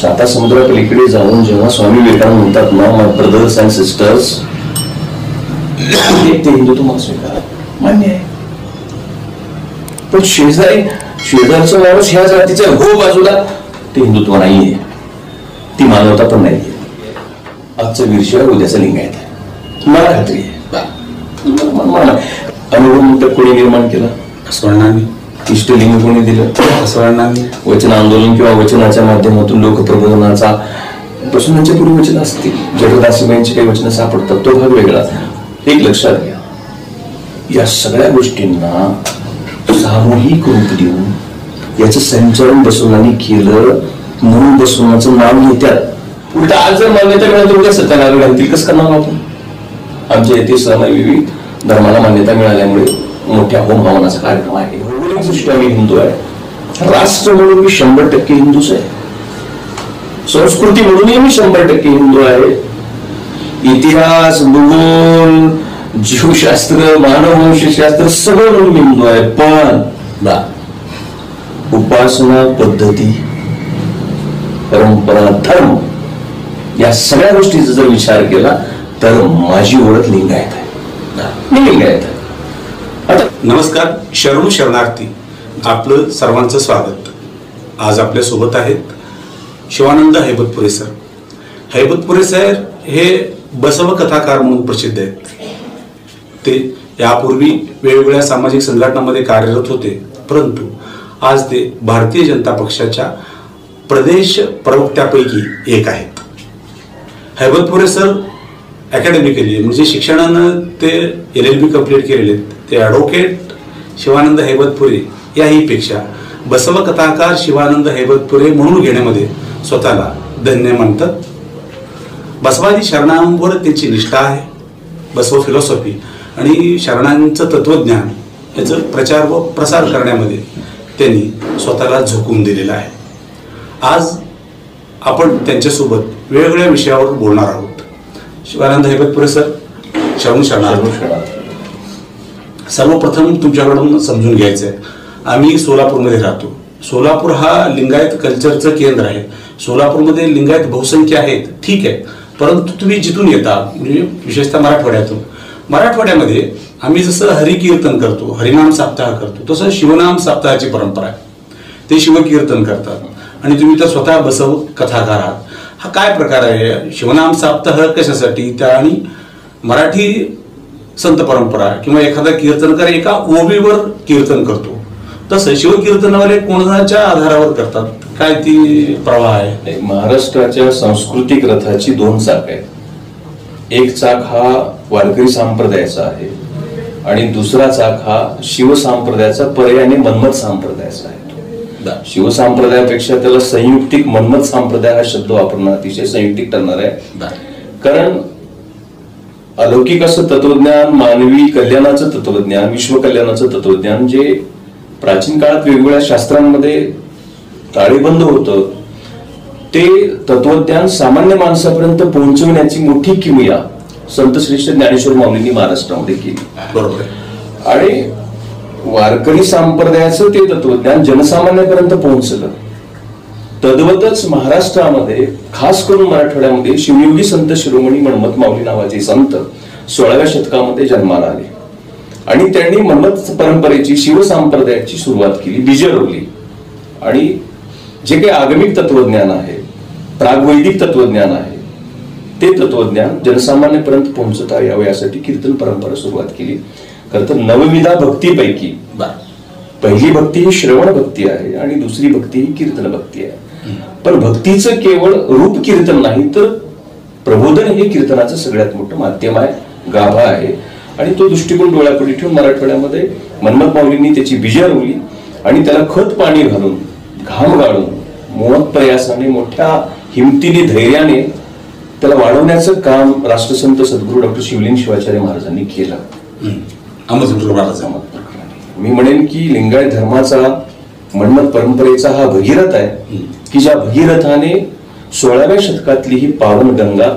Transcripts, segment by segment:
साता समुद्रापलीकडे जाऊन जेव्हा स्वामी विवेकानंद म्हणतात ना, माय ब्रदर्स अँड सिस्टर्स, ते हिंदुत्व मग स्वीकार मान्य आहे. पण शेजारचा माणूस ह्या जातीचा हो बाजूला, ते हिंदुत्व नाहीये, ती मानवता पण नाहीये. आजचं वीरशिवाय उद्याचं लिंगायत आहे, मला खात्री आहे. अनुभव कोणी निर्माण केला असं वाटणार नाही. इष्टलिंग कोणी दिलं असं वाटणार नाही. वचन आंदोलन किंवा वचनाच्या माध्यमातून लोकप्रबोधनाचा प्रश्नांच्या पूर्वी वचन असतील, जगदासीबाईंची काही वचनं सापडतात, तो भाग वेगळा. एक लक्षात घ्या, या सगळ्या गोष्टींना सामूहिक रूप देऊन याचं संचालन बसवणाने केलं म्हणून बसवण्याचं नाव घेतात. उलट आज जर मान्यता मिळाली उद्या सत्यानारायण घालतील. कसं करणार आपण? आमच्या येथे सण विविध धर्माला मान्यता मिळाल्यामुळे मोठ्या होम हवनाचा कार्यक्रम आहे. भौगोलिकदृष्ट्या मी हिंदू आहे, राष्ट्र म्हणून मी 100% हिंदूच आहे, संस्कृती म्हणूनही मी 100% हिंदू आहे. इतिहास, भूगोल, जीवशास्त्र, मानववंशशास्त्र सगळं म्हणून हिंदू आहे. पण उपासना पद्धती, परंपरा, धर्म या सगळ्या गोष्टीचा जर विचार केला तर माझी ओळख लिंगायत आहे. मी लिंगायत आहे. आता नमस्कार, शरणू शरणार्थी, आपलं सर्वांचं स्वागत. आज आपल्या सोबत आहेत शिवानंद हैबतपुरे सर. हैबतपुरे सर हे बसव कथाकार म्हणून प्रसिद्ध आहेत. ते यापूर्वी वेगवेगळ्या सामाजिक संघटनांमध्ये कार्यरत होते, परंतु आज ते भारतीय जनता पक्षाच्या प्रदेश प्रवक्त्यापैकी एक आहेत. हैबतपुरे सर अकॅडमिकली म्हणजे शिक्षणानं ते LLB कंप्लीट केलेले आहेत. ते ॲडव्होकेट शिवानंद हैबतपुरे याही पेक्षा बसव कथाकार शिवानंद हैबतपुरे म्हणून घेण्यामध्ये स्वतःला धन्य म्हणतात. बसवादी शरणांवर त्यांची निष्ठा आहे. बसव फिलॉसॉफी आणि शरणांचं तत्वज्ञान याचं प्रचार व प्रसार करण्यामध्ये त्यांनी स्वतःला झोकून दिलेला आहे. आज आपण त्यांच्यासोबत वेगवेगळ्या विषयावर बोलणार आहोत. शिवानंद हैबतपुरे सर, शरणू शरणार्थी. सर्वप्रथम तुमच्याकडून समजून घ्यायचं आहे, आम्ही सोलापूरमध्ये राहतो. सोलापूर हा लिंगायत कल्चरचं केंद्र आहे. सोलापूरमध्ये लिंगायत बहुसंख्य आहेत, ठीक आहे, परंतु तुम्ही जिथून येता म्हणजे विशेषतः मराठवाड्यामध्ये आम्ही जसं हरिकीर्तन करतो, हरिनाम सप्ताह करतो, तसं शिवनाम सप्ताहाची परंपरा आहे. ते शिवकीर्तन करतात आणि तुम्ही तर स्वतः बसव कथाकार आहात. हा काय प्रकार आहे? शिवनाम सप्ताह कशासाठी? त्या आणि मराठी संत परंपरा किंवा एखादा कीर्तनकार एका ओबीवर कीर्तन करतो, तसं शिवकीर्तनावाले कोणाच्या आधारावर करतात? काय ती प्रवाह आहे? महाराष्ट्राच्या सांस्कृतिक रथाची 2 चाक आहेत. एक चाक हा वारकरी संप्रदायाचा आहे आणि दुसरा चाक हा शिवसंप्रदायाचा पर्यायाने मन्मथ संप्रदायाचा आहे. शिवसंप्रदायापेक्षा त्याला संयुक्तिक मन्मथ संप्रदाय हा शब्द वापरणं अतिशय संयुक्तिक ठरणार आहे. कारण अलौकिक असं तत्वज्ञान, मानवी कल्याणाचं तत्वज्ञान, विश्व कल्याणाचं तत्वज्ञान जे प्राचीन काळात वेगवेगळ्या शास्त्रांमध्ये ताळेबंद होतं, ते तत्वज्ञान सामान्य माणसापर्यंत पोहोचवण्याची मोठी किमया संत श्रेष्ठ ज्ञानेश्वर माऊलींनी महाराष्ट्रामध्ये केली. बरोबर. आणि वारकरी संप्रदायाचं ते तत्वज्ञान जनसामान्यापर्यंत पोहोचलं. तद्वतच महाराष्ट्रामध्ये खास करून मराठवाड्यामध्ये शिवयोगी संत शिरोमणी मन्मथ माऊली नावाचे संत 16व्या शतकामध्ये जन्माला आले आणि त्यांनी मन्मथ परंपरेची, शिवसंप्रदायाची सुरुवात केली, बीज रोवली. आणि जे काही आगमिक तत्वज्ञान आहे, प्रागवैदिक तत्वज्ञान आहे, ते तत्वज्ञान जनसामान्यापर्यंत पोहोचता यावं यासाठी कीर्तन परंपरा सुरुवात केली. खरं तर 9 भक्तीपैकी पहिली भक्ती ही श्रवण भक्ती आहे आणि दुसरी भक्ती ही कीर्तन भक्ती आहे. पण भक्तीचं केवळ रूप कीर्तन नाही, तर प्रबोधन हे कीर्तनाचं सगळ्यात मोठं माध्यम आहे, गाभा आहे. आणि तो दृष्टिकोन डोळ्यापुढे ठेवून मराठवाड्यामध्ये मन्मथ माऊलींनी त्याची बीजा रोवली आणि त्याला खत पाणी घालून, घाम गाळून, मोहक प्रयासाने, मोठ्या हिमतीने, धैर्याने त्याला वाढवण्याचं काम राष्ट्रसंत सद्गुरू डॉक्टर शिवलिंग शिवाचार्य महाराजांनी केलं. मी म्हणेन की लिंगायत धर्माचा, मन्मथ परंपरेचा हा भगीरथ आहे की ज्या भगीरथाने 16व्या शतकातली ही पावन गंगा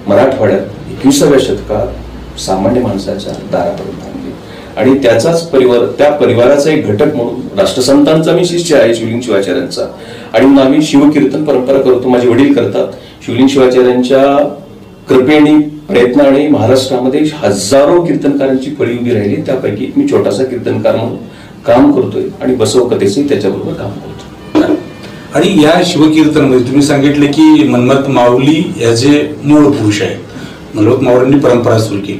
मराठवाड्यात 21व्या शतकात सामान्य माणसाच्या दारापर्यंत आणली. आणि त्याचाच त्या परिवाराचा एक घटक म्हणून राष्ट्रसंतांचा मी शिष्य आहे शिवलिंग शिवाचार्यांचा, आणि म्हणून आम्ही शिवकीर्तन परंपरा करतो. माझे वडील करतात. शिवलिंग शिवाचार्यांच्या कृपेने प्रयत्नाने महाराष्ट्रामध्ये हजारो कीर्तनकारांची फळी उभी राहिली. त्यापैकी मी छोटासा कीर्तनकार म्हणून काम करतोय आणि बसव कथेचे त्याच्याबरोबर काम करतो. आणि या शिवकीर्तनमध्ये तुम्ही सांगितले की मन्मथ माऊली याचे मूळ पुरुष आहेत. मन्मथ माऊलींनी परंपरा सुरू केली.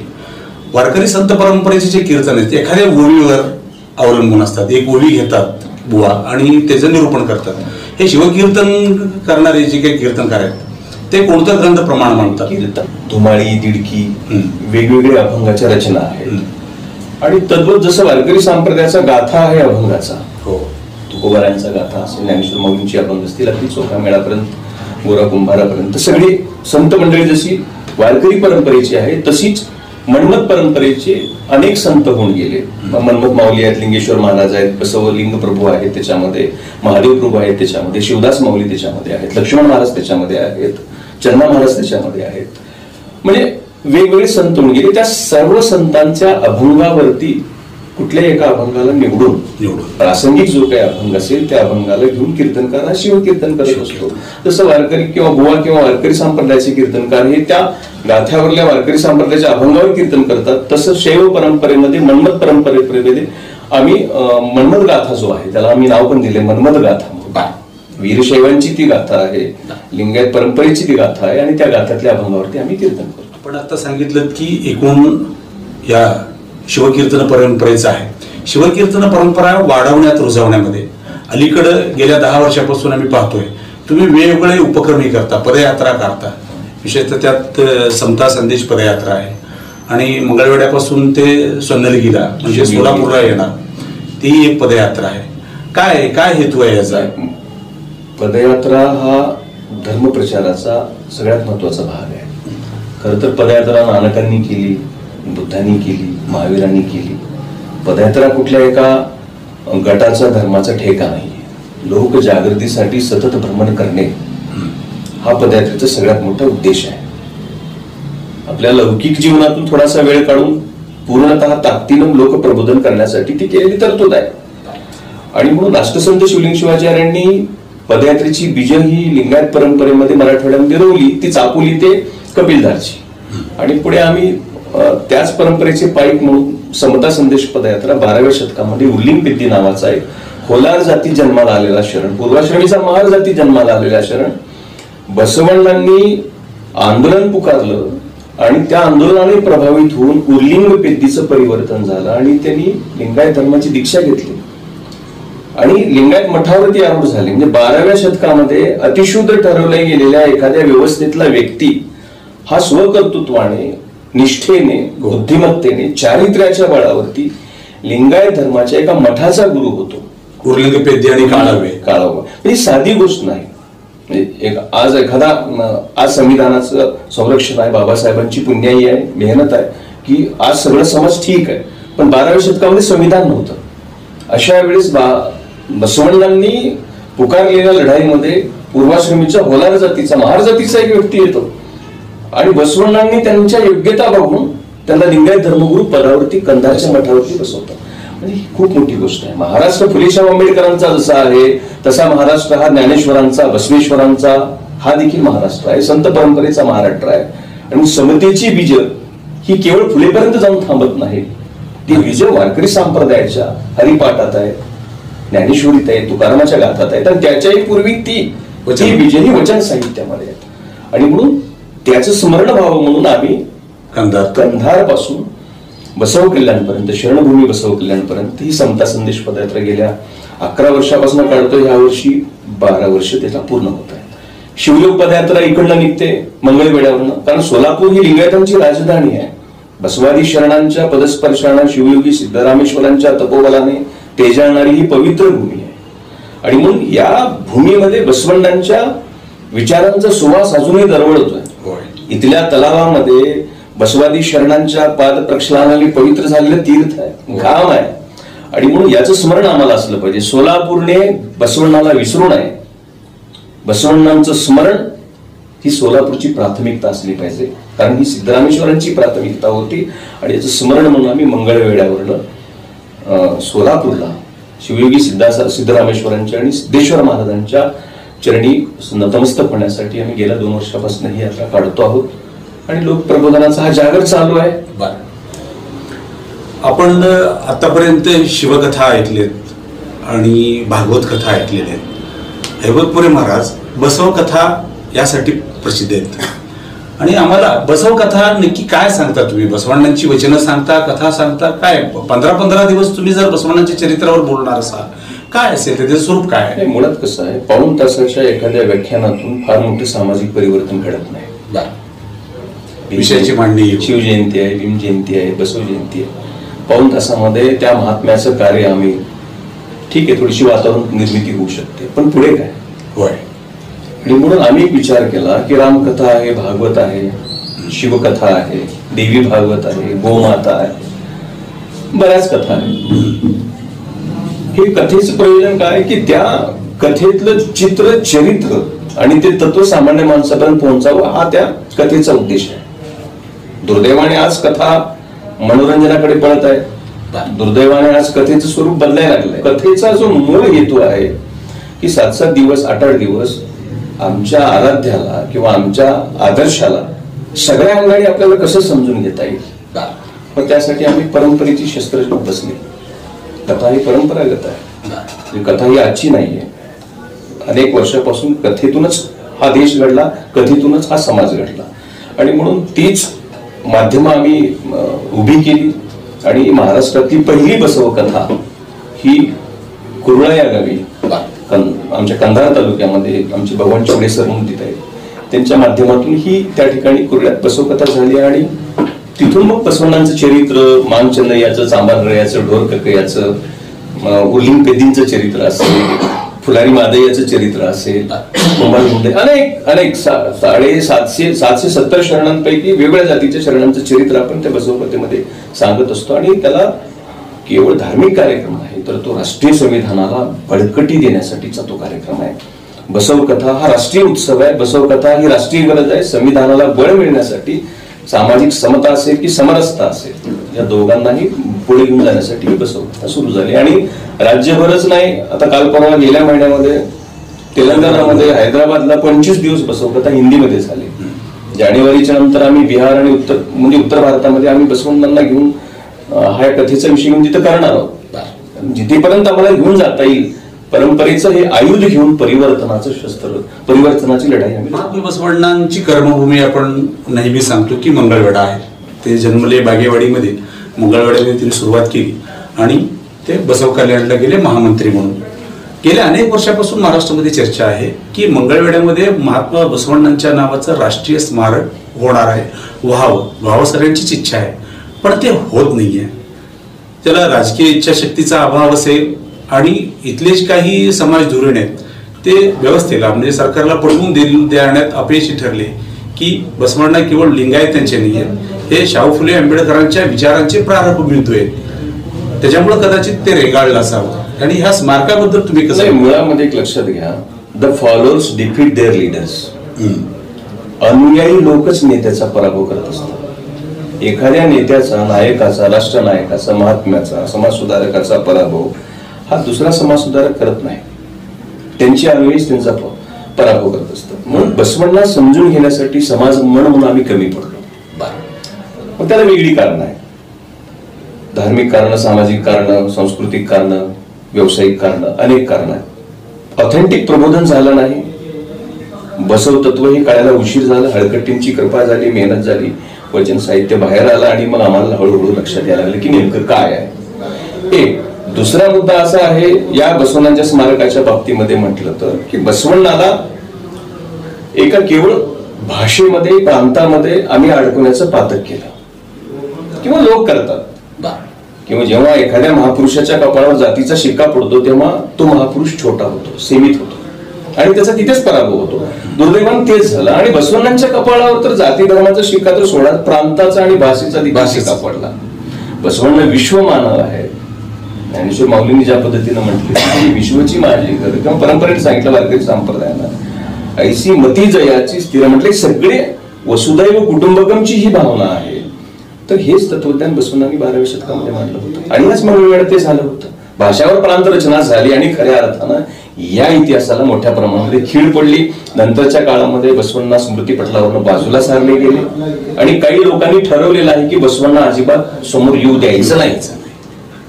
वारकरी संत परंपरेचे जे कीर्तन आहेत एखाद्या ओळीवर अवलंबून असतात. एक ओळी घेतात बुवा आणि त्याचं निरूपण करतात. हे शिवकीर्तन करणारे जे काही कीर्तनकार आहेत ते कोणतं ग्रंथ प्रमाण मानतात? धुमाळी, दिडकी, वेगवेगळ्या अभंगाच्या रचना आहेत. आणि तद्वत जसं वारकरी संप्रदायाचा गाथा आहे अभंगाचा, हो, तुकोबारायांचा गाथा असेल, ज्ञानेश्वर माऊलींची अभंग असतील, अगदी चोखा मेळापर्यंत, गोरा कुंभारापर्यंत सगळी संत मंडळी जशी वारकरी परंपरेची आहे तशीच मन्मथ परंपरेचे अनेक संत होऊन गेले. मन्मथ माऊली आहेत, लिंगेश्वर महाराज आहेत, बसवलिंग प्रभू आहेत त्याच्यामध्ये, महादेव प्रभू आहेत त्याच्यामध्ये, शिवदास माऊली त्याच्यामध्ये आहेत, लक्ष्मण महाराज त्याच्यामध्ये आहेत, चन्ना महाराज त्याच्यामध्ये आहेत. म्हणजे वेगवेगळे संत होऊन गेले. त्या सर्व संतांच्या अभंगावरती कुठल्याही एका अभंगाला निवडून प्रासंगिक जो काही अभंग असेल त्या अभंगाला घेऊन कीर्तनकार हा शिवकीर्तन करत असतो. जसं वारकरी किंवा बुवा किंवा वारकरी संप्रदायाचे कीर्तनकार हे त्या गाथ्यावरल्या वारकरी संप्रदायाच्या अभंगावर कीर्तन करतात, तसं शैव परंपरेमध्ये मन्मथ परंपरेमध्ये आम्ही मन्मथ गाथा जो आहे त्याला आम्ही नाव पण दिले मन्मथ गाथा. वीरशैवांची ती गाथा आहे, लिंगायत परंपरेची ती गाथा आहे, आणि त्या गाथ्यातल्या अभंगावरती आम्ही कीर्तन करतो. आपण आता सांगितलं की एकूण या शिवकीर्तन परंपरेचं आहे. शिवकीर्तन परंपरा वाढवण्यात रुजवण्यामध्ये अलीकडं गेल्या 10 वर्षापासून आम्ही पाहतोय तुम्ही वेगवेगळे उपक्रम करता, पदयात्रा करता. विशेषतः त्यात समता संदेश पदयात्रा आहे आणि मंगळवेढ्यापासून ते सोन्नलगीला म्हणजे सोलापूरला येणार ती एक पदयात्रा आहे. काय हेतू आहे याचा? पदयात्रा हा धर्मप्रचाराचा सगळ्यात महत्वाचा भाग आहे. खरं तर पदयात्रा नानकांनी केली, बुद्धांनी केली, महावीरांनी केली. पदयात्रा कुठल्या एका गटाचा धर्माचा ठेका नाही. लोक जागृतीसाठी सतत भ्रमण करणे हा पदयात्रेचा सगळ्यात मोठा उद्देश आहे. आपल्या लौकिक जीवनातून थोडासा वेळ काढून पूर्णतः ताकदीनं लोक प्रबोधन करण्यासाठी ती केलेली तरतूद आहे. आणि म्हणून राष्ट्रसंत शिवलिंग शिवाचार्यांनी पदयात्रेची बीज ही लिंगायत परंपरेमध्ये मराठवाड्यामध्ये रोवली. ती चापोली ते कपिलधारची, आणि पुढे आम्ही त्याच परंपरेचे पाईक म्हणून समता संदेश पदयात्रा 12व्या शतकामध्ये उर्लिंग पेद्दी नावाचा एक होलार जाती जन्माला आलेला शरण, पूर्वाश्रमीचा महार जाती जन्माला आलेला शरण, बसवण्णांनी आंदोलन पुकारलं आणि त्या आंदोलनाने प्रभावित होऊन उर्लिंग पेद्दीचं परिवर्तन झालं आणि त्यांनी लिंगायत धर्माची दीक्षा घेतली आणि लिंगायत मठावरती आरूढ झाले. म्हणजे 12व्या शतकामध्ये अतिशूद्र ठरवल्या गेलेल्या एखाद्या व्यवस्थेतला व्यक्ती हा स्वकर्तृत्वाने, निष्ठेने, बुद्धिमत्तेने, चारित्र्याच्या बळावरती लिंगायत धर्माच्या एका मठाचा गुरु होतो. उर्लिंग पेद्दी आणि काळावा ही साधी गोष्ट नाही. म्हणजे आज संविधानाचं संरक्षण आहे, बाबासाहेबांची पुण्याई आहे, मेहनत आहे की आज सगळं समाज ठीक आहे. पण 12व्या शतकामध्ये संविधान नव्हतं. अशा वेळेस बसवण्णांनी पुकारलेल्या लढाईमध्ये पूर्वाश्रमीच्या होलार जातीचा, महार जातीचा एक व्यक्ती येतो आणि बसवण्णांनी त्यांच्या योग्यता बघून त्यांना लिंगायत धर्मगुरू पदावरती कंधारच्या मठावरती बसवतात. म्हणजे ही खूप मोठी गोष्ट आहे. महाराष्ट्र फुलेशाह आंबेडकरांचा जसा आहे तसा महाराष्ट्र हा ज्ञानेश्वरांचा, बसवेश्वरांचा हा देखील महाराष्ट्र आहे, संत परंपरेचा महाराष्ट्र आहे. आणि समतेची बीज ही केवळ फुलेपर्यंत जाऊन थांबत नाही, ती बीज वारकरी संप्रदायाच्या हरिपाठात आहे, ज्ञानेश्वरीत आहे, तुकारामाच्या गाथात आहेत आणि त्याच्याही पूर्वी ती बीज ही वचन साहित्यामध्ये आहेत. आणि म्हणून त्याचं स्मरण व्हावं म्हणून आम्ही कंधार पासून बसव कल्याणपर्यंत, शरणभूमी बसव कल्याणपर्यंत ही समता संदेश पदयात्रा गेल्या 11 वर्षापासून काढतोय. ह्या वर्षी 12 वर्ष त्याला पूर्ण होत आहे. शिवयोग पदयात्रा इकडनं निघते मंगळवेढ्यावरनं, कारण सोलापूर ही लिंगायतांची राजधानी आहे. बसवादी शरणांच्या पदस्पर्शाने, शिवयोगी सिद्धरामेश्वरांच्या तपोबलाने तेजाळणारी ही पवित्र भूमी आहे. आणि म्हणून या भूमीमध्ये बसवण्णांच्या विचारांचा सुवास अजूनही दरवळतोय. इथल्या तलावामध्ये बसवादी शरणांच्या पाद प्रक्षालनाने पवित्र झालेलं तीर्थ आहे, घाम आहे. आणि म्हणून याचं स्मरण आम्हाला असलं पाहिजे. सोलापूरने बसवण्णाला विसरू नये. बसवण्णांचं स्मरण ही सोलापूरची प्राथमिकता असली पाहिजे, कारण ही सिद्धरामेश्वरांची प्राथमिकता होती. आणि याचं स्मरण म्हणून आम्ही मंगळवेढ्यावरनं सोलापूरला शिवयोगी सिद्धरामेश्वरांच्या आणि सिद्धेश्वर महाराजांच्या चरणी नतमस्तक होण्यासाठी आम्ही गेल्या 2 वर्षापासून ही यात्रा काढतो आहोत आणि लोक प्रबोधनाचा हा जागर चालू आहे. आपण आतापर्यंत शिवकथा ऐकलेत आणि भागवत कथा ऐकलेल्या आहेत. हैबतपुरे महाराज बसवकथा यासाठी प्रसिद्ध आहेत आणि आम्हाला बसवकथा नक्की काय सांगता तुम्ही? बसवण्णांची वचनं सांगता, कथा सांगता, काय 15-15 दिवस तुम्ही जर बसवण्णांच्या चरित्रावर बोलणार असाल काय असेल त्याचं स्वरूप काय? मुळात कसं आहे, पाऊण तासाच्या एखाद्या व्याख्यानातून फार मोठे सामाजिक परिवर्तन घडत नाही. विषयाची मांडणी, शिवजयंती आहे, भीम जयंती आहे, बसव जयंती आहे, पाऊण तासामध्ये त्या महात्म्याचं कार्य आम्ही ठीक आहे, थोडीशी वातावरण निर्मिती होऊ शकते, पण पुढे काय होय. आणि म्हणून आम्ही विचार केला की रामकथा आहे, भागवत आहे, शिवकथा आहे, देवी भागवत आहे, गोमाता आहे, बऱ्याच कथा आहेत. हे कथेचं प्रयोजन काय की त्या कथेतलं चित्र, चरित्र आणि ते तत्व सामान्य माणसापर्यंत पोहोचावं हा त्या कथेचा उद्देश आहे. दुर्दैवाने आज कथा मनोरंजनाकडे पळत आहे. दुर्दैवाने आज कथेचं स्वरूप बदलायला लागलंय. कथेचा जो मूळ हेतू आहे की 7-7 दिवस 8-8 दिवस आमच्या आराध्याला किंवा आमच्या आदर्शाला सगळ्या अंगाने आपल्याला कसं समजून घेता येईल, मग त्यासाठी आम्ही परंपरेची शस्त्र बसली. कथा ही परंपरागत आहे, कथा ही आजची नाहीये. अनेक वर्षापासून कथेतूनच हा देश घडला, कथेतूनच हा समाज घडला आणि म्हणून तीच माध्यमं आम्ही उभी केली आणि महाराष्ट्रातली पहिली बसव कथा ही कुर्ला या गावी आमच्या कंधार तालुक्यामध्ये आमचे भगवान चौडे सर म्हणून तिथे आहेत, त्यांच्या माध्यमातून ही त्या ठिकाणी कुर्ल्यात बसवकथा झाली आणि तिथून मग बसवण्णांचं चरित्र, मानचंदयाचं, चांबारयाचं, ढोर ककयाचं, उर्लिंग पेदींचं चरित्र असेल, फुलारी मादयाचं चरित्र असेल, अनेक अनेक 770 शरणांपैकी वेगवेगळ्या जातीच्या शरणांचं चरित्र आपण त्या बसवकथेमध्ये सांगत असतो आणि त्याला केवळ धार्मिक कार्यक्रम आहे तर तो राष्ट्रीय संविधानाला बळकटी देण्यासाठीचा तो कार्यक्रम आहे. बसवकथा हा राष्ट्रीय उत्सव आहे. बसवकथा ही राष्ट्रीय गरज आहे. संविधानाला बळ मिळण्यासाठी सामाजिक समता असेल की समरसता असेल या दोघांनाही पुढे घेऊन जाण्यासाठी ही बसवकथा सुरू झाली आणि राज्यभरच नाही, आता काल परवा गेल्या महिन्यामध्ये तेलंगणामध्ये हैदराबादला 25 दिवस बसवकथा हिंदीमध्ये झाली. जानेवारीच्या नंतर आम्ही बिहार आणि उत्तर भारतामध्ये आम्ही बसवण्णांना घेऊन हा कथेचा विषय घेऊन तिथं करणार आहोत. जिथेपर्यंत आम्हाला घेऊन जाता येईल परंपरेचं हे आयुध घेऊन परिवर्तनाचं शस्त्र, परिवर्तनाची लढाई आम्ही. बसवण्णांची कर्मभूमी आपण नेहमी सांगतो की मंगळवेढा आहे. ते जन्मले बागेवाडीमध्ये, मंगळवेढ्यामध्ये त्यांनी सुरुवात केली आणि ते बसव कल्याणला गेले महामंत्री म्हणून. गेल्या अनेक वर्षापासून महाराष्ट्रामध्ये चर्चा आहे की मंगळवेढ्यामध्ये महात्मा बसवण्णांच्या नावाचं राष्ट्रीय स्मारक होणार आहे, व्हावं सगळ्यांचीच इच्छा आहे, पण ते होत नाहीये. त्याला राजकीय इच्छाशक्तीचा अभाव असेल आणि इथले जे काही समाज धोरण आहेत ते व्यवस्थेला म्हणजे सरकारला पटवून देण्यात अपयशी ठरले की बसवण्णा केवळ लिंगायत त्यांचे नाही आहेत, हे शाहू फुले आंबेडकरांच्या विचारांचे प्रारंभ बिंदू आहेत. त्याच्यामुळे कदाचित ते रेंगाळलं असावं. आणि ह्या स्मारकाबद्दल तुम्ही कसं? मुळामध्ये एक लक्षात घ्या, the followers defeat their leaders. अनुयायी लोकच नेत्याचा पराभव करत असतात. एखाद्या नेत्याचा, नायकाचा, राष्ट्रनायकाचा, महात्म्याचा, समाजसुधारकाचा पराभव हा दुसरा समाजसुधारक करत नाही, त्यांची अनुयायीच त्यांचा पराभव करत असतात. म्हणून बसवण्णा समजून घेण्यासाठी समाज म्हणून आम्ही कमी पडलो. मग त्याला वेगळी कारण आहे, धार्मिक कारण, सामाजिक कारण, सांस्कृतिक कारण, व्यावसायिक कारण, अनेक कारण आहेत. ऑथेंटिक प्रबोधन झालं नाही. बसव तत्व हे कळायला उशीर झाला. हळकट्टींची कृपा झाली, मेहनत झाली, वचन साहित्य बाहेर आलं आणि मग आम्हाला हळूहळू लक्षात यायला लागलं की नेमकं काय आहे. एक दुसरा मुद्दा असा आहे, या बसवण्णांच्या स्मारकाच्या बाबतीमध्ये म्हटलं तर की बसवण्णाला एका केवळ भाषेमध्ये, प्रांतामध्ये आम्ही अडकवण्याचं पातक केलं किंवा लोक करतात. किंवा जेव्हा एखाद्या महापुरुषाच्या कपाळावर जातीचा शिक्का पडतो तेव्हा तो महापुरुष छोटा होतो, सीमित होतो आणि त्याचा तिथेच पराभव होतो. दुर्दैवाने तेच झालं आणि बसवण्णांच्या कपाळावर तर जाती धर्माचा शिक्का तर सोडा, प्रांताचा आणि भाषेचा शिक्का पडला. बसवण्ण विश्वमानव आहे. ज्ञानेश्वर माऊलींनी ज्या पद्धतीनं म्हटले विश्वची माळली कर किंवा परंपरेने सांगितलं वारकरी संप्रदायाला ऐसी मती जयाची स्थिर म्हटले. सगळे वसुदैव कुटुंबकमची ही भावना आहे तर हेच तत्वज्ञान बसवण्णांनी 12व्या शतकामध्ये मांडलं होतं आणि याच मंगळवेढ्यात ते झालं होतं. भाषावर प्रांत रचना झाली आणि खऱ्या अर्थानं या इतिहासाला मोठ्या प्रमाणामध्ये खीळ पडली. नंतरच्या काळामध्ये बसवण्णा स्मृतीपटलावरून बाजूला सारले गेले आणि काही लोकांनी ठरवलेलं आहे की बसवण्णा अजिबात समोर येऊ द्यायचं नाही.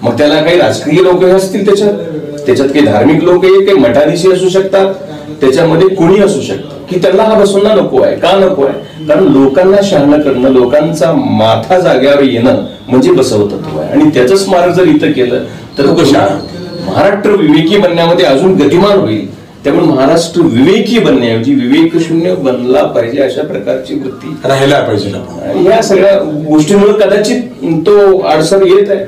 मग त्याला काही राजकीय लोक असतील, त्याच्यात काही धार्मिक लोक काही मठाधीशी असू शकतात, त्याच्यामध्ये कोणी असू शकतं की त्यांना हा बसवण्णा नको आहे. का नको आहे? कारण लोकांना शहाणं करणं, लोकांचा माथा जाग्यावर येणं म्हणजे बसवतत्व आहे आणि त्याचं स्मारक जर इथं केलं तर महाराष्ट्र विवेकी बनण्यामध्ये अजून गतिमान होईल. त्यामुळे महाराष्ट्र विवेकी बनण्याऐवजी विवेक शून्य बनला पाहिजे अशा प्रकारची वृत्ती राहायला पाहिजे. या सगळ्या गोष्टींमुळे कदाचित तो अडसर येत आहे.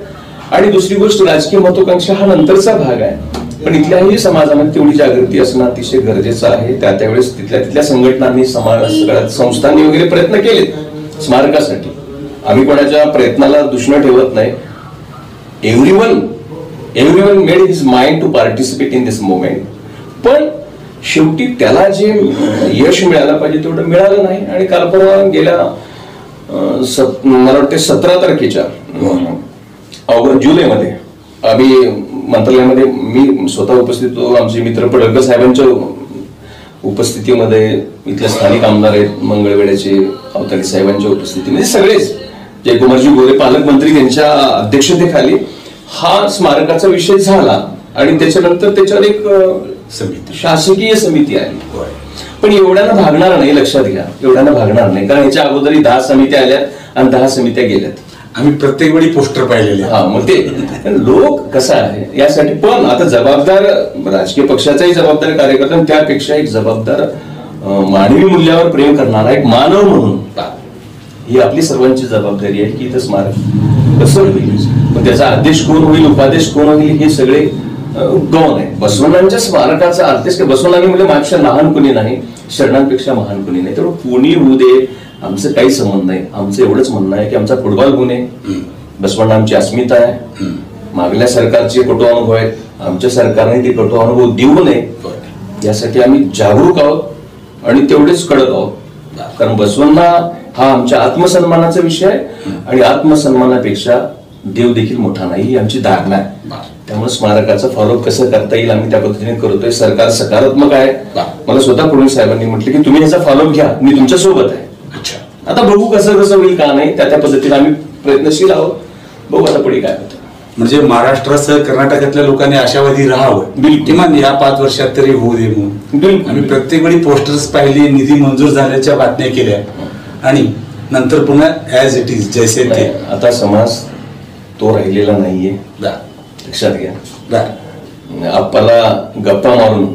आणि दुसरी गोष्ट, राजकीय महत्वाकांक्षा हा नंतरचा भाग आहे, पण इथल्याही समाजामध्ये तेवढी जागृती असणं अतिशय गरजेचं आहे. त्यावेळेस तिथल्या संघटनांनी, सगळ्या संस्थांनी वगैरे प्रयत्न केलेत स्मारकासाठी. आम्ही कोणाच्या प्रयत्नाला दुष्ण ठेवत नाही. Everyone made his mind to participate in this movement. पण शेवटी त्याला जे यश मिळालं पाहिजे तेवढं मिळालं नाही. आणि काल परवा गेल्या मला वाटते 17 तारखेच्या जुलैमध्ये आम्ही मंत्रालयामध्ये मी स्वतः उपस्थित होतो. आमचे मित्र पडळकर साहेबांच्या उपस्थितीमध्ये, इथले स्थानिक आमदार आहेत मंगळवेढ्याचे, अवतारी साहेबांच्या उपस्थितीमध्ये, सगळेच जयकुमारजी गोरे पालकमंत्री यांच्या अध्यक्षतेखाली हा स्मारकाचा विषय झाला आणि त्याच्यानंतर त्याच्यावर एक शासकीय समिती आली. पण एवढ्यानं भागणार नाही, लक्षात घ्या, एवढ्यानं भागणार नाही. कारण याच्या अगोदरही 10 समित्या आल्यात आणि 10 समित्या गेल्यात. आम्ही प्रत्येक वेळी पोस्टर पाहिलेले. हा, मग ते लोक कसं आहे यासाठी. पण आता जबाबदार राजकीय पक्षाचाही जबाबदार कार्यकर्ता, त्यापेक्षा एक जबाबदार मानवी मूल्यावर प्रेम करणारा एक मानव म्हणून ही आपली सर्वांची जबाबदारी आहे की इथं स्मारक कसं होईल, पण त्याचा आदेश कोण होईल, उपादेश कोण होईल, हे सगळे गौण आहे. बसवण्णांच्या स्मारकाचा अर्थच बसवण्णांनी म्हणजे माझ्या लहान कुणी नाही, शरणांपेक्षा महान कुणी नाही. तेवढं कोणी होऊ दे, आमचं काही संबंध नाही. आमचं एवढंच म्हणणं आहे की आमचा फुटबॉल गुण आहे, बसवण्णा आमची अस्मिता आहे. मागल्या सरकारचे कटू अनुभव आहेत, आमच्या सरकारने ते कटू अनुभव देऊ नये यासाठी आम्ही जागरूक आहोत आणि तेवढेच कडक आहोत. कारण बसवण्णा हा आमच्या आत्मसन्मानाचा विषय आहे आणि आत्मसन्मानापेक्षा देव देखील मोठा नाही, ही आमची धारणा आहे. त्यामुळे स्मारकाचं फॉलोअप कसं करता येईल आम्ही त्या पद्धतीने करतोय. सरकार सकारात्मक आहे. मला स्वतः फडणवीस साहेबांनी म्हटलं की तुम्ही ह्याचा फॉलोअप घ्या, मी तुमच्या सोबत आहे. आता बघू कसं कसं होईल, का नाही, त्या पद्धतीने आम्ही प्रयत्नशील आहोत. बघू आता पुढे काय होतं. म्हणजे महाराष्ट्रासह कर्नाटकातल्या लोकांनी आशावादी राहावं, किमान या 5 वर्षात तरी होऊ दे म्हणून आम्ही प्रत्येक वेळी पोस्टर्स पाहिली, निधी मंजूर झाल्याच्या बातम्या केल्या आणि नंतर पुन्हा ऍज इट इज जैसे ते. आता समाज तो राहिलेला नाहीये, लक्षात घ्या. आपल्याला गप्पा मारून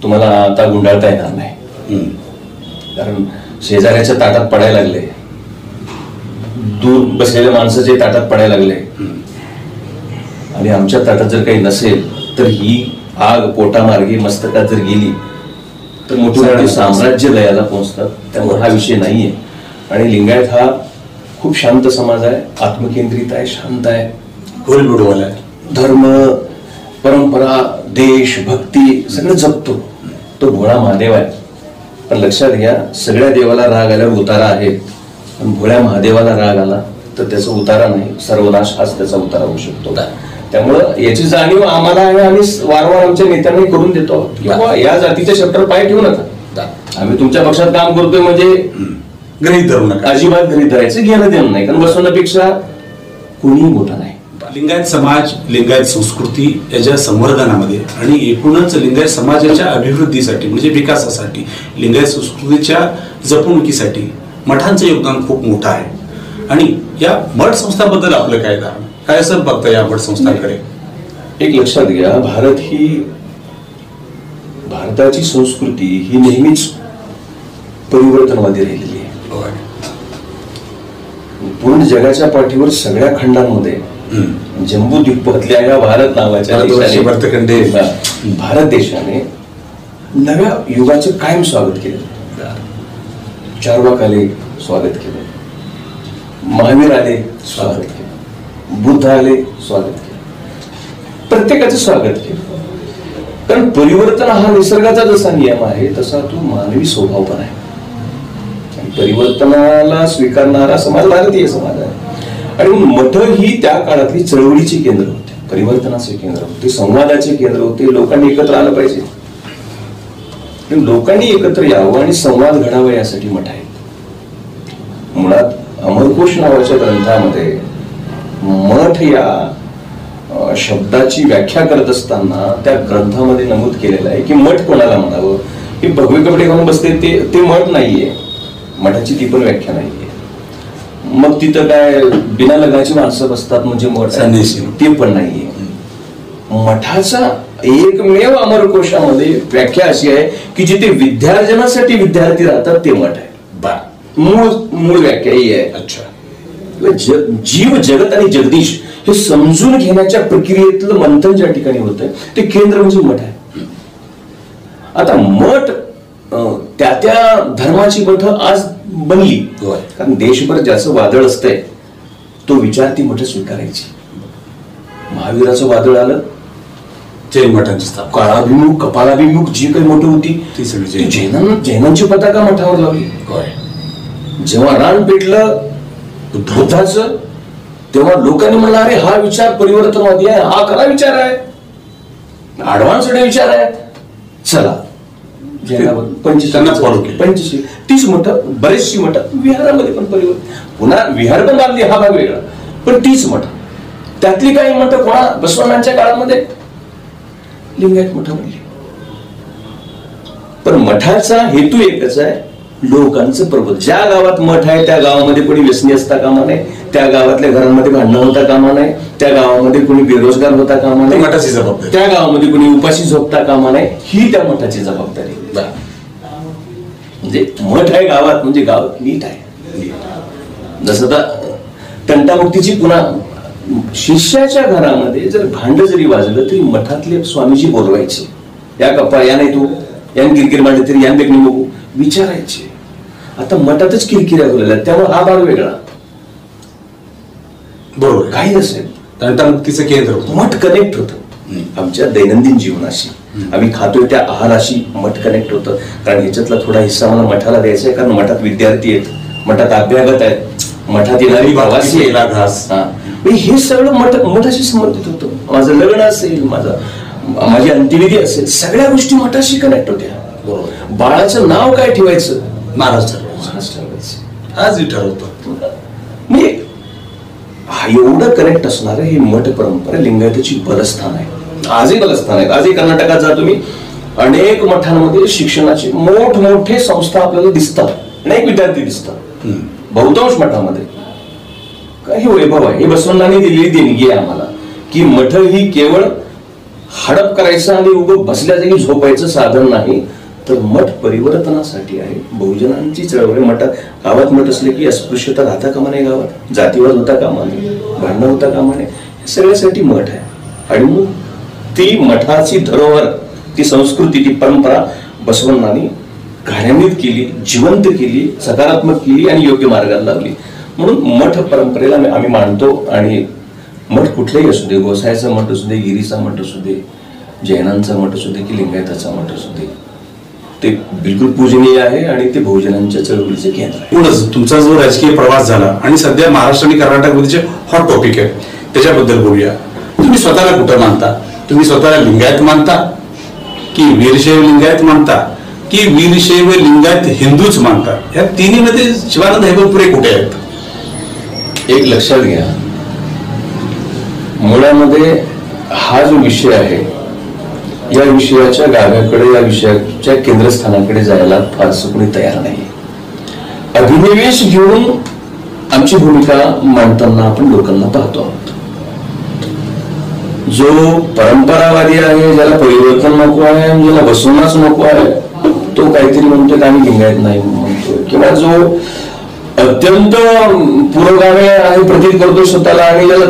तुम्हाला आता गुंडाळता येणार नाही. कारण शेजाऱ्याच्या ताटात पडायला लागले, दूर बसलेल्या माणसाच्या ताटात पडायला लागले आणि आमच्या ताटात जर काही नसेल तर ही आग पोटामार्गी मस्तकात जर गेली तर मोठी मोठी साम्राज्य लयाला पोहोचतात. त्यामुळे हा विषय नाहीये. आणि लिंगायत हा खूप शांत समाज आहे, आत्मकेंद्रित आहे, शांत आहे, आहे. धर्म, परंपरा, देश, भक्ती सगळं जपतो. तो भोळा महादेव आहे. पण लक्षात घ्या, सगळ्या देवाला राग आल्यावर उतारा आहे, पण भोळ्या महादेवाला राग आला तर त्याचा उतारा नाही, सर्वनाश हाच त्याचा उतारा होऊ शकतो. त्यामुळं याची जाणीव आम्हाला आहे. आम्ही वारंवार आमच्या नेत्यांनी करून देतो किंवा या जातीच्या शब्दावर पाय ठेवू नका. आम्ही तुमच्या पक्षात काम करतोय म्हणजे गृहीत धरू नका, अजिबात गृहीत धरायचं घेणं देणं नाही. कारण बसवण्यापेक्षा कोणीही मोठा नाही. लिंगायत समाज, लिंगायत संस्कृती याच्या संवर्धनामध्ये आणि एकूणच लिंगायत समाजाच्या अभिवृद्धीसाठी म्हणजे विकासासाठी, लिंगायत संस्कृतीच्या जपणुकीसाठी मठांचं योगदान खूप मोठं आहे. आणि या मठ संस्थाबद्दल आपलं काय धारणा, काय असं बघता या मठ संस्थांकडे? एक लक्षात घ्या, भारताची संस्कृती ही नेहमीच परिवर्तनवादी राहिलेली आहे. पूर्ण जगाच्या पाठीवर सगळ्या खंडांमध्ये जम्बूद्वीपातल्या या भारत नावाच्या भारत देशाने नव्या युगाचे कायम स्वागत केलं. चार्वाक आले, स्वागत केलं. महावीर आले, स्वागत केलं. बुद्ध आले, स्वागत केलं. प्रत्येकाचं स्वागत केलं. कारण परिवर्तन हा निसर्गाचा जसा नियम आहे तसा तो मानवी स्वभाव पण आहे. परिवर्तनाला स्वीकारणारा समाज भारतीय समाज आहे. आणि मठ ही त्या काळातली चळवळीची केंद्र होते, परिवर्तनाचे केंद्र होते, संवादाचे केंद्र होते. लोकांनी एकत्र आलं पाहिजे, लोकांनी एकत्र यावं आणि संवाद घडावा यासाठी मठ आहे. मुळात अमरकोश नावाच्या ग्रंथामध्ये मठ या शब्दाची व्याख्या करत असताना त्या ग्रंथामध्ये नमूद केलेलं आहे की मठ कोणाला म्हणावं. हे भगवे कपडे घालून बसते ते मठ नाहीये, मठाची ती पण व्याख्या नाहीये. मग तिथं काय बिना लग्नाची माणसं बसतात म्हणजे मठ, ते पण नाहीये. मठाचा एकमेव अमरकोशामध्ये व्याख्या अशी आहे की जिथे विद्यार्जनासाठी विद्यार्थी राहतात ते मठ आहे. मूळ व्याख्या ही आहे. अच्छा, जीव जगत आणि जगदीश हे समजून घेण्याच्या प्रक्रियेतलं मंथन ज्या ठिकाणी होतंय ते केंद्र म्हणजे मठ आहे. आता मठ त्या त्या धर्माची मठ आज बनली, कारण देशभर ज्याचं वादळ असतंय तो विचार ती मठ स्वीकारायची. महावीराचं वादळ आलं, जैन मठांची स्थापना, काळाभिमुख कपाळाभिमुख जी काही मठ होती ती सगळी जैनांची पताका मठावर लावली. जेव्हा रान पेटलं बुद्धाचं तेव्हा लोकांनी म्हणलं अरे हा विचार परिवर्तनवादी आहे, हा खरा विचार आहे, ऍडव्हान्स्ड विचार आहे, चला त्यांना फॉलो केलं. 25-30 मठ, बरेचशी मठ विहारामध्ये पण परिवर्तन, पुन्हा विहार पण बांधली, हा भाग वेगळा, पण 30 मठ. त्यातली काही मठ कोणा बसवण्यांच्या काळामध्ये लिंगायत मठ बनली. पण मठाचा हेतू एकच आहे, लोकांचं प्रबोधन. ज्या गावात मठ आहे त्या गावामध्ये कोणी व्यसनी असता कामा नये, त्या गावातल्या घरांमध्ये भांडणं होता कामा नये, त्या गावामध्ये कोणी बेरोजगार होता कामा नये, मठाची जबाबदारी. त्या गावामध्ये कोणी उपाशी झोपता कामा नये, ही त्या मठाची जबाबदारी. म्हणजे मठ आहे गावात म्हणजे गाव नीट आहे. जसं आता तंटामुक्तीची पुन्हा शिष्याच्या घरामध्ये जर भांड जरी वाजलं तरी मठातले स्वामीजी बोलवायचे, या गप्पा या नाही तू यान किरकिर मांडले तरी यान देखणी बघू विचारायचे. आता मठातच किरकिऱ्या बोलल्या त्यामुळे हा भाग वेगळा. बरोबर, काही नसेल तंटामुक्तीचं केंद्र मठ कनेक्ट होतं आमच्या दैनंदिन जीवनाशी, आम्ही खातोय त्या आहाराशी मठ कनेक्ट होतं. कारण ह्याच्यातला थोडा हिस्सा मला मठाला द्यायचा आहे, कारण मठात विद्यार्थी आहेत, मठात अभ्यागत आहेत, मठात येणारी प्रवासी आहेत, हे सगळं मठाशी संबंधित होतं. माझं लग्न असेल, माझी अंत्यविधी असेल, सगळ्या गोष्टी मठाशी कनेक्ट होत्या. बाळाचं नाव काय ठेवायचं महाराज ठरवायचं, आजही ठरवतो. म्हणजे एवढं कनेक्ट असणार हे मठ परंपरा लिंगायताची बलस्थान आहे. आजही बलस्थान आहेत. आजही कर्नाटकात जा तुम्ही, अनेक मठांमध्ये शिक्षणाचे मोठमोठे संस्था आपल्याला दिसतात, अनेक विद्यार्थी दिसतात. बहुतांश मठामध्ये काही वैभव आहे. हे बसवण्णांनी दिलेली देणगी आहे आम्हाला की मठ ही केवळ हडप करायचं आणि उगं बसल्या जागी झोपायचं साधन नाही, तर मठ परिवर्तनासाठी आहे. बहुजनांची चळवळ. गावात मठ असले की अस्पृश्यता राहता कामा नये, गावात जातीवाद होता कामा नये, भांडण होता कामा नये, हे सगळ्यासाठी मठ आहे. आणि मग ती मठाची धरोहर, ती संस्कृती, ती परंपरा बसवण्णांनी कार्यान्वित केली, जिवंत केली, सकारात्मक केली आणि योग्य मार्गाला लावली. म्हणून मठ परंपरेला आम्ही मानतो. आणि मठ कुठलाही असू दे, गोसायचा मठ असू दे, गिरीचा मठ असू दे, जैनांचा मठ असू दे की लिंगायताचा मठ असू दे, ते बिलकुल पूजनीय आहे आणि ते बहुजनांच्या चळवळीचे केंद्र आहे. पुढंच तुमचा जो राजकीय प्रवास झाला आणि सध्या महाराष्ट्र आणि कर्नाटकमध्ये जे हॉट टॉपिक आहे त्याच्याबद्दल बोलूया. तुम्ही स्वतःला कुठं मानता? तुम्ही स्वतःला लिंगायत मानता की वीरशैव लिंगायत मानता की वीरशैव लिंगायत हिंदूच मानता? या तिन्ही मध्ये शिवानंद हैबतपुरे कुठे आहेत? एक लक्षात घ्या, मुळामध्ये हा जो विषय आहे या विषयाच्या गाभ्याकडे, या विषयाच्या केंद्रस्थानाकडे जायला फारसं कोणी तयार नाही. अभिनिवेश घेऊन आमची भूमिका मांडताना आपण लोकांना पाहतो आहोत. जो परंपरावादी आहे, ज्याला परिवर्तन नको आहे, ज्याला बसवण्याच नको आहे, तो काहीतरी म्हणतोय आम्ही लिंगायत नाही म्हणतोय, किंवा जो अत्यंत पुरोगामी आहे, प्रतीत करतो स्वतःला आणि ज्याला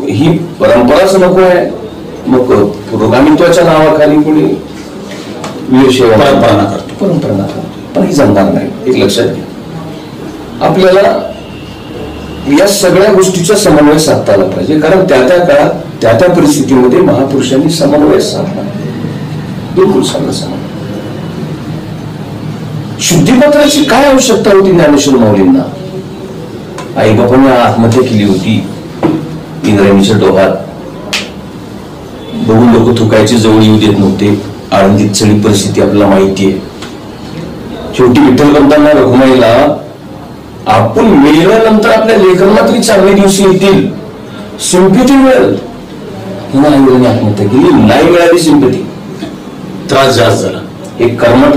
ही परंपराच नको आहे, मग पुरोगामित्वाच्या नावाखाली कोणी परंपरा करतो. पण ही जमणार नाही. एक लक्षात घ्या, आपल्याला या सगळ्या गोष्टीचा समन्वय साधता आला पाहिजे. कारण त्या त्या काळात त्या त्या परिस्थितीमध्ये महापुरुषांनी समन्वय साधला, बिलकुल साधला समन्वय. शुद्धीपत्राची काय आवश्यकता होती ज्ञानेश्वर माऊलींना? आई बापाने आत्महत्या केली होती इंद्रायणीच्या डोहात. बघून लोक थुकायची जवळ येऊ देत नव्हते. आळंदीत सगळी परिस्थिती आपल्याला माहिती आहे. शेवटी विठ्ठलपंतांना रघुमाईला आपण मेल्यानंतर आपल्या लेखनात तरी चांगले दिवस येतील, सिंपती मिळेल म्हणून आईवडिलांनी आत्महत्या केली. नाही मिळाली सिंपती, त्रास जास्त झाला. हे कर्मठ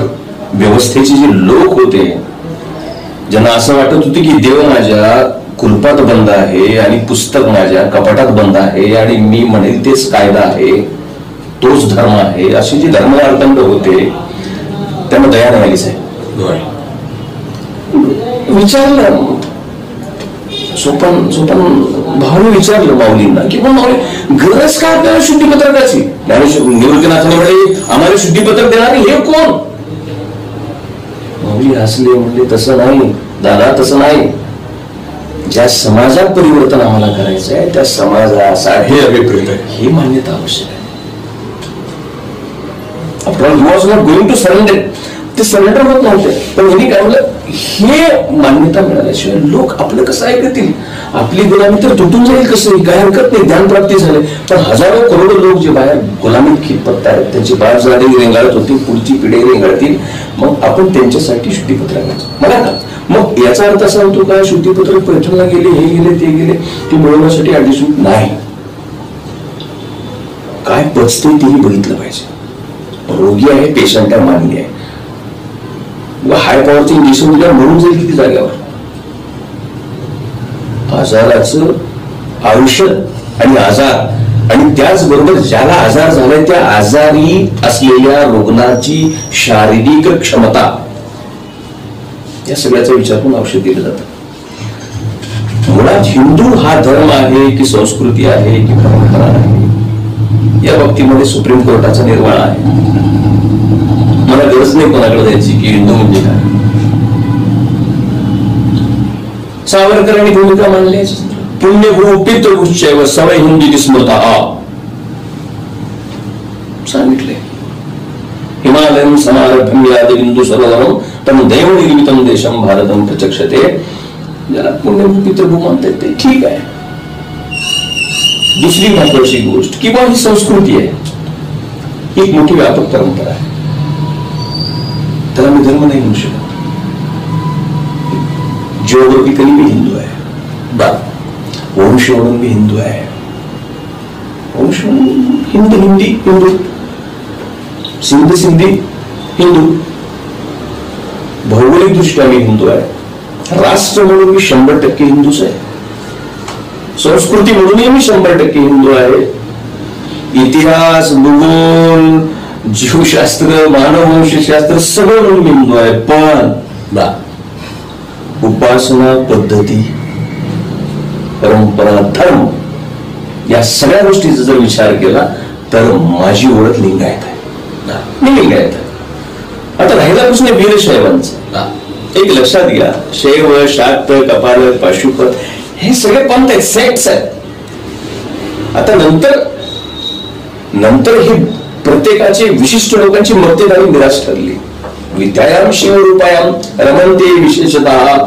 व्यवस्थेचे जे लोक होते ज्यांना असं वाटत होतं की देव माझ्या कुलपात बंद आहे आणि पुस्तक माझ्या कपाटात बंद आहे आणि मी म्हणेल तेच कायदा आहे, तोच धर्म आहे, असे जे धर्मवार्तंड होते त्यांना दया नाही आली साहेब. विचारलं सोपन भावाने विचारलं माऊलींना की पण माऊली गरज काय आपल्याला शुद्धीपत्रकाची? निवृत्तीनाथाने म्हणे आम्हाला शुद्धीपत्रक देणारे हे कोण? माऊली हसले, म्हणले तसं नाही दादा, तसं नाही. ज्या समाजात परिवर्तन आम्हाला करायचं आहे त्या समाजासाठी ही मान्यता आवश्यक आहे. आपण you was not going to surrender, ते सरेंडर होत नव्हते. पण यांनी काय म्हणलं, हे मान्यता मिळाल्याशिवाय लोक आपलं कसं ऐकतील? आपली गुलामी तर तुटून जाईल कसं? काय हरकत नाही, ज्ञानप्राप्ती झाली. पण हजारो करोडो लोक जे बाहेर गुलामीत खितपत आहेत त्यांची बाळ झाडी रेंगाळत होती, पुढची पिढी रेंगाळतील, मग आपण त्यांच्यासाठी शुद्धीपत्रक घ्यायचं. मला का मग याचा अर्थ असा होतो का शुद्धीपत्रक पैठणला गेले, हे गेले, ते गेले, ते मिळवण्यासाठी ऍडिशन नाही. काय पचते तेही बघितलं पाहिजे. रोगी आहे, पेशंट आहे, मान्य आहे. हाय पॉवरचे इंजेक्शन दिल्यावर म्हणून जाईल किती जाग्यावर. आजाराचं औषध आणि आजार आणि त्याचबरोबर ज्याला आजार झालाय त्या आजारी असलेल्या रुग्णाची शारीरिक क्षमता या सगळ्याचा विचार करून औषध दिलं जातं. मुळात हिंदू हा धर्म आहे की संस्कृती आहे की परंपरा आहे या बाबतीमध्ये सुप्रीम कोर्टाचा निर्वाळा आहे. मला गरज नाही कोणाकडे द्यायची की हिंदू म्हणजे काय. सावरकरांनी भूमिका मांडली, पुण्यभू पितृभूश्चैव सवय हिंदी स्मृता सांगितले. हिमालयम समारभ्यम याद बिंदू सरोवरम तम दैव निर्मितम देशम भारतम प्रचक्षते. ज्याला पुण्यभू पितृभू म्हणतात ते ठीक आहे. दुसरी महत्वाची गोष्ट किंवा ही संस्कृती आहे, एक मोठी व्यापक परंपरा आहे, त्याला मी धर्म नाही म्हणू शकत. जिओग्राफिकली मी हिंदू आहे, वंश म्हणून मी हिंदू आहे, वंश हिंदी हिंदू, सिंधी हिंदू, भौगोलिक दृष्ट्या मी हिंदू आहे, राष्ट्र म्हणून मी 100% हिंदूच आहे, संस्कृती म्हणूनही मी 100% हिंदू आहे, इतिहास, भूगोल, जीवशास्त्र, मानववंशशास्त्र सगळं म्हणून मी हिंदू आहे. पण उपासना पद्धती, परंपरा, धर्म या सगळ्या गोष्टीचा जर विचार केला तर माझी ओळख लिंगायत आहे. मी लिंगायत आहे. आता राहिला प्रश्न वीरशैवांचा. एक लक्षात घ्या, शैव, शाक्त, कपालक, पाशुपत हे सगळे पंथ आहेत, सेक्ट्स आहेत. आता नंतर हे प्रत्येकाचे विशिष्ट लोकांची मक्तेदारी निराश ठरली. विद्यायाम शिवरूपायाम रमणते विशेषतः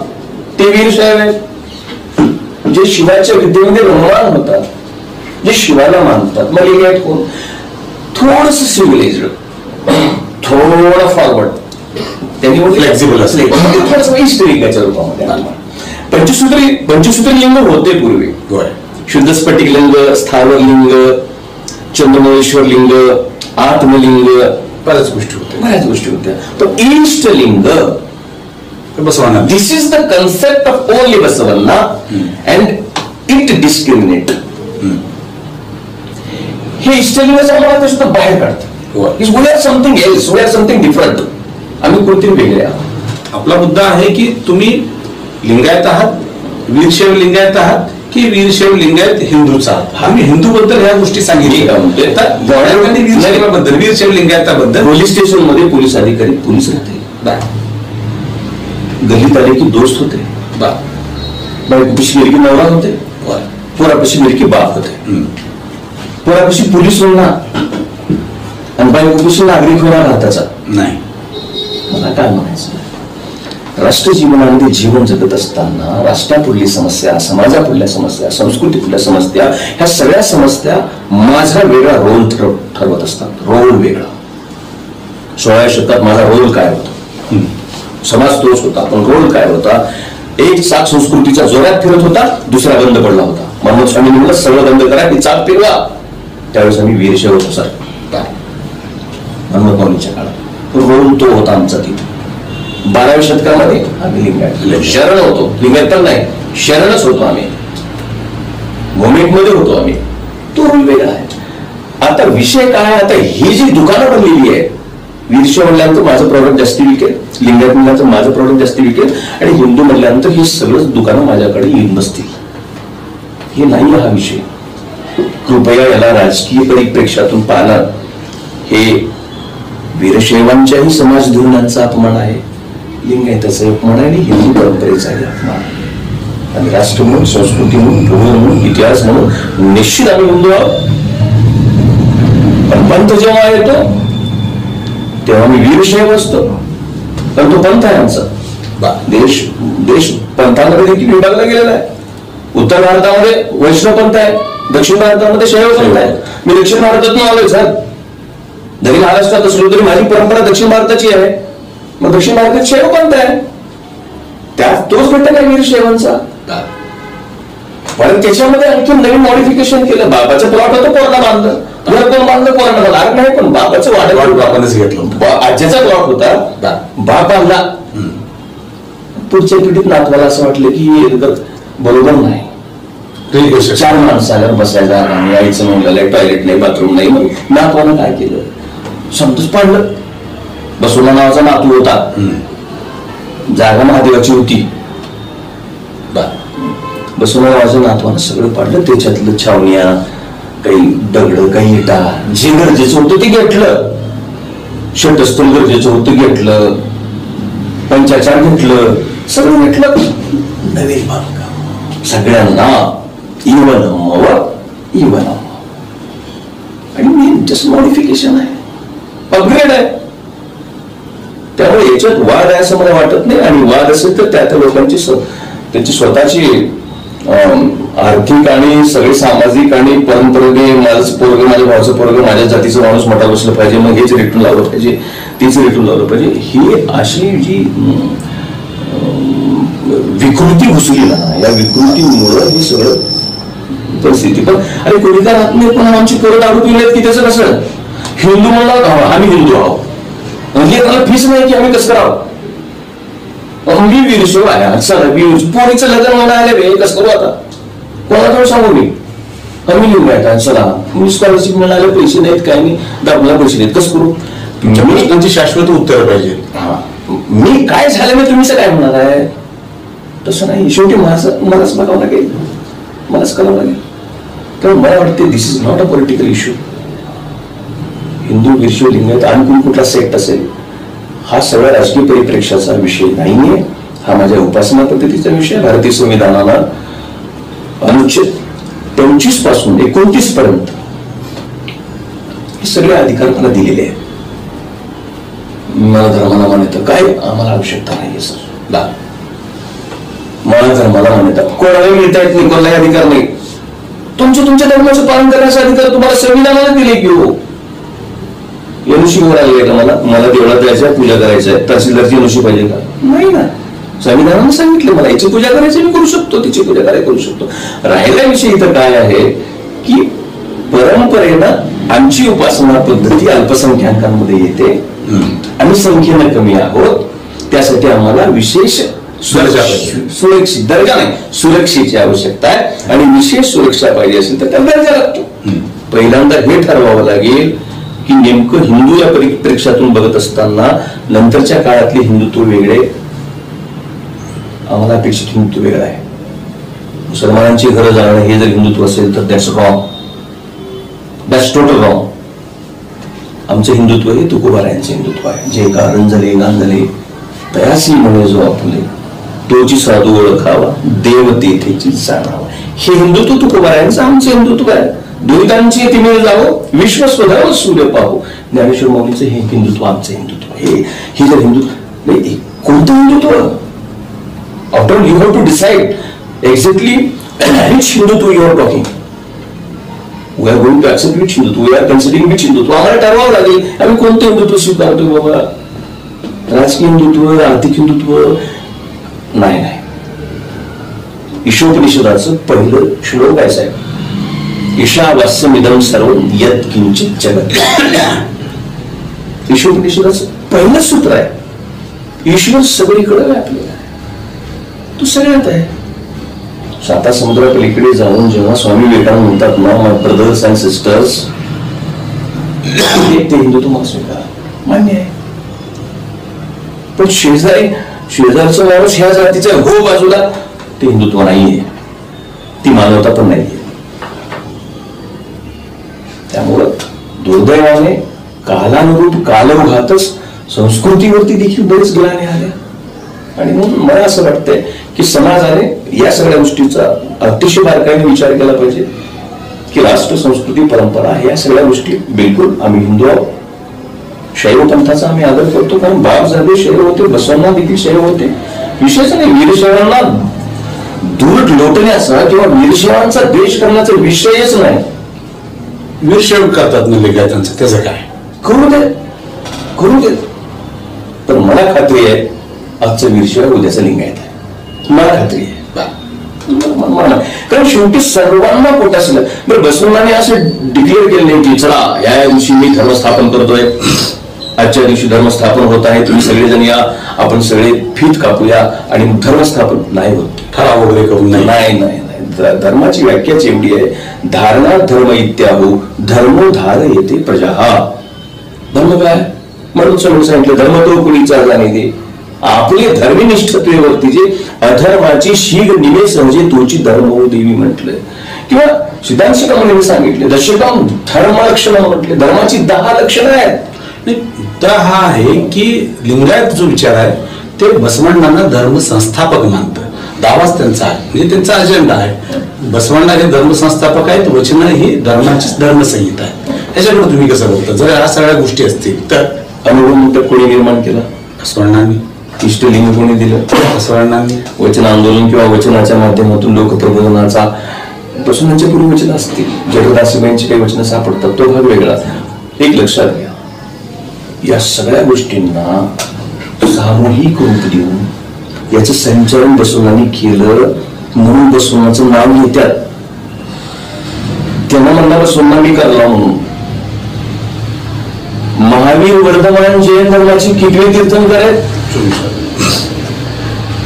ते वीरशैव आहेत, जे शिवाच्या विद्येमध्ये रममाण होतात, जे शिवाला मानतात. मग लिंगायत कोण? थोडस सिव्हिलाइज्ड, थोडं फॉरवर्ड, त्यांनी फ्लेक्झिबल असले, थोडस ईस्ट लिंगाच्या रूपामध्ये. पंचसूत्री लिंग होते पूर्वी. शुद्ध स्फटिक लिंग, स्थावर लिंग, चंद्रमौळेश्वर लिंग, आत्मलिंग, बऱ्याच गोष्टी होत्या. पण Ishta Linga Basavanna, this is the concept of only Basavanna and it discriminate. हे इष्टलिंगाचं आम्हाला सुद्धा बाहेर काढतं. We are something else, we are something different. आम्ही कोणतरी वेगळे आहोत. आपला मुद्दा आहे की तुम्ही लिंगायत आहात, वीरशैव लिंगायत आहात की वीरशैव लिंगायत हिंदूचा आहात. आम्ही हिंदू बद्दल ह्या गोष्टी सांगितल्या. वीरशैवाबद्दल, वीरशैव लिंगायताबद्दल पोलीस स्टेशन मध्ये पोलीस अधिकारी पोलीस राहते, गल्लीत आले की दोस्त होते, बायकोपाशी मिरकी नवरा होते, पोरापाशी मिरकी बाप होते, पोरापाशी पोलीस होणार आणि बायकोपाशी नागरिक होणार भारताचा नाही. मला काय म्हणायचं, राष्ट्र जीवनामध्ये जीवन जगत असताना राष्ट्रापुढली समस्या, समाजापुढल्या समस्या, संस्कृतीपुढल्या समस्या, ह्या सगळ्या समस्या माझा वेगळा रोल ठरवत असतात. रोल वेगळा. 16व्या शतकात माझा रोल काय होता? समाज तोच होता, पण रोल काय होता? एक चाक संस्कृतीच्या जोरात फिरत होता, दुसरा बंद पडला होता. महम्मद स्वामी म्हणलं सगळं बंद करा, ही चाक फिरवा. त्यावेळेस आम्ही वीरशैव होतो सर. महम्मद स्वामीच्या काळात रोल तो होता आमचा तिथे. 12व्या शतकामध्ये आम्ही लिंगायत शरण होतो. लिंगायत पण नाही, शरणच होतो आम्ही. मोमेंटमध्ये होतो आम्ही. तो रोल वेगळा आहे. आता विषय काय? आता ही जी दुकानं बनलेली आहे, वीरशैव म्हणल्यानंतर माझं प्रॉडक्ट जास्ती विकेल, लिंगायत म्हणल्यानंतर माझं प्रॉडक्ट जास्ती विकेल, आणि हिंदू म्हणल्यानंतर ही सगळंच दुकानं माझ्याकडे येऊन बसतील. हे नाही हा विषय. कृपया याला राजकीय परिप्रेक्षातून पाहणं हे वीरशैवांच्याही समाज धोरणांचा अपमान आहे, लिंगायताचा अपमान आहे, आणि हिंदू परंपरेचाही अपमान आहे. आणि राष्ट्र म्हणून, संस्कृती म्हणून, भूगोल म्हणून, इतिहास म्हणून निश्चित आम्ही हिंदू आहोत. पण पंथ जेव्हा येतो तेव्हा मी वीरशैव असतो, पण तो पंथ आहे आमचा. देश पंथांमध्ये देखील विभागला गेलेला आहे. उत्तर भारतामध्ये वैष्णव पंथ आहे, दक्षिण भारतामध्ये शैव पंथ आहे. मी दक्षिण भारतातून आलोय सर. जरी महाराष्ट्रात असलो तरी माझी परंपरा दक्षिण भारताची आहे. मग दक्षिण भारतात शैव पंथ आहे, त्यात तोच घटक आहे वीरशैवांचा. पण त्याच्यामध्ये आणखी नवीन मॉडिफिकेशन केलं. बाबाचं प्लॉट होतं, पोरांना बांधलं. घर कोण बांधलं? पोरांना बांधलं नाही, पण बाबाचं वाढत बाबानेच घेतलं. आज्याचा प्लॉट होता, बाप बांधला. पुढच्या पिढीत नातवाला असं वाटलं की हे बरोबर नाही. 4 माणसाला बसायला आणि यायचं म्हणलं, टॉयलेट नाही, बाथरूम नाही. मग नातवानं काय केलं? समजूच पाडलं. बसवला नावाचा नातू होता, जागा महादेवाची होती. बसवला नावाचं नातवानं सगळं पाडलं. त्याच्यातलं छावण्या, काही दगड, काही इटा, जे गरजेचं होतं ते घेतलं. षटस्थल गरजेचं होतं घेतलं, पंचाचार घेतलं, सगळं घेतलं. नवीन बांधकाम सगळ्यांना इवन इवन. आणि जस्ट मॉडिफिकेशन आहे, अपग्रेड आहे. त्यामुळे याच्यात वाद आहे असं मला वाटत नाही. आणि वाद असेल तर त्या लोकांची त्यांची स्वतःची आर्थिक आणि सगळे सामाजिक आणि परंपरेने माझं पोरग, माझ्या भावाचं पोरग, माझ्या जातीचं माणूस मोठा बसलं पाहिजे, मग हेच रेटून लावलं पाहिजे, तेच रेटून लावलं पाहिजे. ही अशी जी विकृती घुसली ना, या विकृतीमुळं हे सगळं परिस्थिती. पण अरे कोणीका पण आमची पोरं दारू पिलेत की त्याचं कसं? हिंदू म्हणला आम्ही हिंदू आहोत, म्हणजे त्याला फीस नाही की आम्ही कसं करावं? मी वीरशैव आहे, चला पोरीचं लग्न म्हणायला वे कसं करू? आता कोणाकडे सांगू मी? आम्ही लिंगायत, चला मी स्कॉलरशिप मिळायला पैसे नाहीत, काय नाही, दाबला पैसे नाहीत, कसं करू? त्यांची शाश्वत उत्तर पाहिजे. मी काय झालं मी तुम्ही काय म्हणणार आहे? तसं नाही. शेवटी मलाच बघावं लागेल, मलाच करावं लागेल. तर मला वाटते this is not a political issue. Hindu, Veerashaiva, Lingayat आणखी कुठला सेक्ट असेल, हा सगळ्या राजकीय परिप्रेक्षाचा विषय नाहीये. हा माझ्या उपासना पद्धतीचा विषय. भारतीय संविधानाला अनुच्छेद 25 पासून 29 पर्यंत हे सगळे अधिकार मला दिलेले आहेत. मला धर्माला मान्यता काय आम्हाला आवश्यकता नाहीये सर. मला धर्माला मान्यता कोणालाही मिळता येत नाही, कोणालाही अधिकार नाही. तुमच्या धर्माचं पालन करण्याचा अधिकार तुम्हाला संविधानाला दिले की हो. एनओसी आले का? मला देवळात जायचं, पूजा करायचं आहे, तहसीलदारची एनओसी पाहिजे का? नाही ना. संविधानाने सांगितलं मला याची पूजा करायची, मी करू शकतो, तिची पूजा करायला करू शकतो. राहिला विषय इथं काय आहे की परंपरेनं आमची उपासना पद्धती अल्पसंख्याकांमध्ये येते, आम्ही संख्येनं कमी आहोत, त्यासाठी आम्हाला विशेष सुरक्षित दर्जा नाही, सुरक्षेची आवश्यकता आहे. आणि विशेष सुरक्षा पाहिजे असेल तर त्याला दर्जा लागतो. पहिल्यांदा हे ठरवावं लागेल की नेमकं हिंदू या परिप्रेक्षातून बघत असताना नंतरच्या काळातले हिंदुत्व वेगळे, आम्हाला अपेक्षित हिंदुत्व वेगळं आहे. मुसलमानांची घरं जाणं हे जर हिंदुत्व असेल तर that's wrong, that's total wrong. आमचं हिंदुत्व हे तुकोबारायांचं हिंदुत्व आहे. जे कारण झाले गांधले तयासी म्हणे जो आपुले, तोची साधू ओळखावा, देव तेथेची जाणावा. हे हिंदुत्व तुकोबारायांचं आमचं हिंदुत्व आहे. दुरितांची तिमिळ जावं, विश्व स्वधाव सूर्य पाहू. ज्ञानेश्वर माऊलीचं हे हिंदुत्व आमचं हिंदुत्व. हे जर हिंदुत्व कोणतं Hindutva? After you have to decide exactly which Hindutva you are talking. We are going to accept which Hindutva, we are considering which Hindutva. आम्हाला ठरवावं लागेल आम्ही कोणतं हिंदुत्व स्वीकारतो. बाबा राजकीय हिंदुत्व, आर्थिक हिंदुत्व नाही. ईशोपनिषदाचं पहिलं श्लोक आहे साहेब, ईशावास्यमिदं सर्वं यत् किंचित जगत्. ईशोपनिषदाचं पहिलं सूत्र आहे, ईश्वर सगळीकडे व्यापलेला आहे, तो सगळ्यात आहे. साता समुद्रापलीकडे जाऊन जेव्हा स्वामी विवेकानंद म्हणतात ना, माय ब्रदर्स अँड सिस्टर्स, ते हिंदुत्व मला स्वीकार मान्य आहे. पण शेजारचा माणूस ह्या जातीचा हो बाजूला, ते हिंदुत्व नाहीये, ती मानवता पण नाहीये. त्यामुळं दुर्दैवाने कालानुरूप कालौघातच संस्कृतीवरती देखील बरेच ग्लाने आल्या. आणि म्हणून मला असं वाटतंय की समाजाने या सगळ्या गोष्टीचा अतिशय बारकाईने विचार केला पाहिजे की राष्ट्र, संस्कृती, परंपरा या सगळ्या गोष्टी बिलकुल आम्ही हिंदू आहोत. शैव पंथाचा आम्ही आदर करतो, कारण बाप झाले शैव होते, बसवण्णा देखील शैव होते. विशेष नाही, वीरशैवांना दूर लोटण्याचा किंवा वीरशैवांचा द्वेष करण्याचा विषयच नाही. वीरशैव करतात ना लिंगायतांचं, त्याचं काय करू दे. पण मला खात्री आहे आजचं वीरशैव उद्याचं लिंगायत आहे, मला खात्री आहे. कारण शेवटी सर्वांना पोट असलं. बरं, बसवण्णाने असं डिक्लेअर केलं नाही की चला या दिवशी मी धर्मस्थापन करतोय, आजच्या दिवशी धर्मस्थापन होत आहे, तुम्ही सगळेजण या, आपण सगळे फीत कापूया आणि धर्मस्थापन नाही होत, ठराव वगैरे करून नाही. धर्माची व्याख्याच एवढी आहे, धारणा धर्म इत्याहो धर्मोधार येते प्रजा. धर्म काय म्हणून समोर सांगितलं, धर्म तो कुणीचा जाणे दे. आपले धर्मनिष्ठतेवरती जे अधर्माची शीघ निमेष म्हणजे तोची धर्म देवी म्हटलं, किंवा सिद्धांत शिरोमणींनी सांगितले दशकम धर्म लक्षणं म्हटले. धर्माची 10 लक्षणं आहेत. मुद्दा हा आहे की लिंगायत जो विचार आहे ते बसवण्णांना धर्म संस्थापक मानतं, दावाच त्यांचा आहे, म्हणजे त्यांचा अजेंडा आहे. बसवण्णा हे धर्म संस्थापक आहेत, वचन ही धर्माचीच धर्मसंहिता आहे. ह्याच्याकडे तुम्ही कसं बघता? जर या सगळ्या गोष्टी असतील तर अनुभव कोणी निर्माण केला? बसवण्णांनी. इष्टलिंग कोणी दिलं? बसवण्णांनी. वचन आंदोलन किंवा वचनाच्या माध्यमातून लोकप्रबोधनाचा, बसवण्याच्या पूर्वी वचन असतील, जगदासीबाईंची काही वचनं सापडतात, तो भाग वेगळा. एक लक्षात घ्या, या सगळ्या गोष्टींना सामूहिक रूप देऊन याचं संचलन बसवण्णांनी केलं म्हणून बसवण्याचं नाव घेतात. त्यांना म्हणणार बसवण्णा मी करला म्हणून. महावीर वर्धमान जैन धर्माची किती कीर्तन आहेत,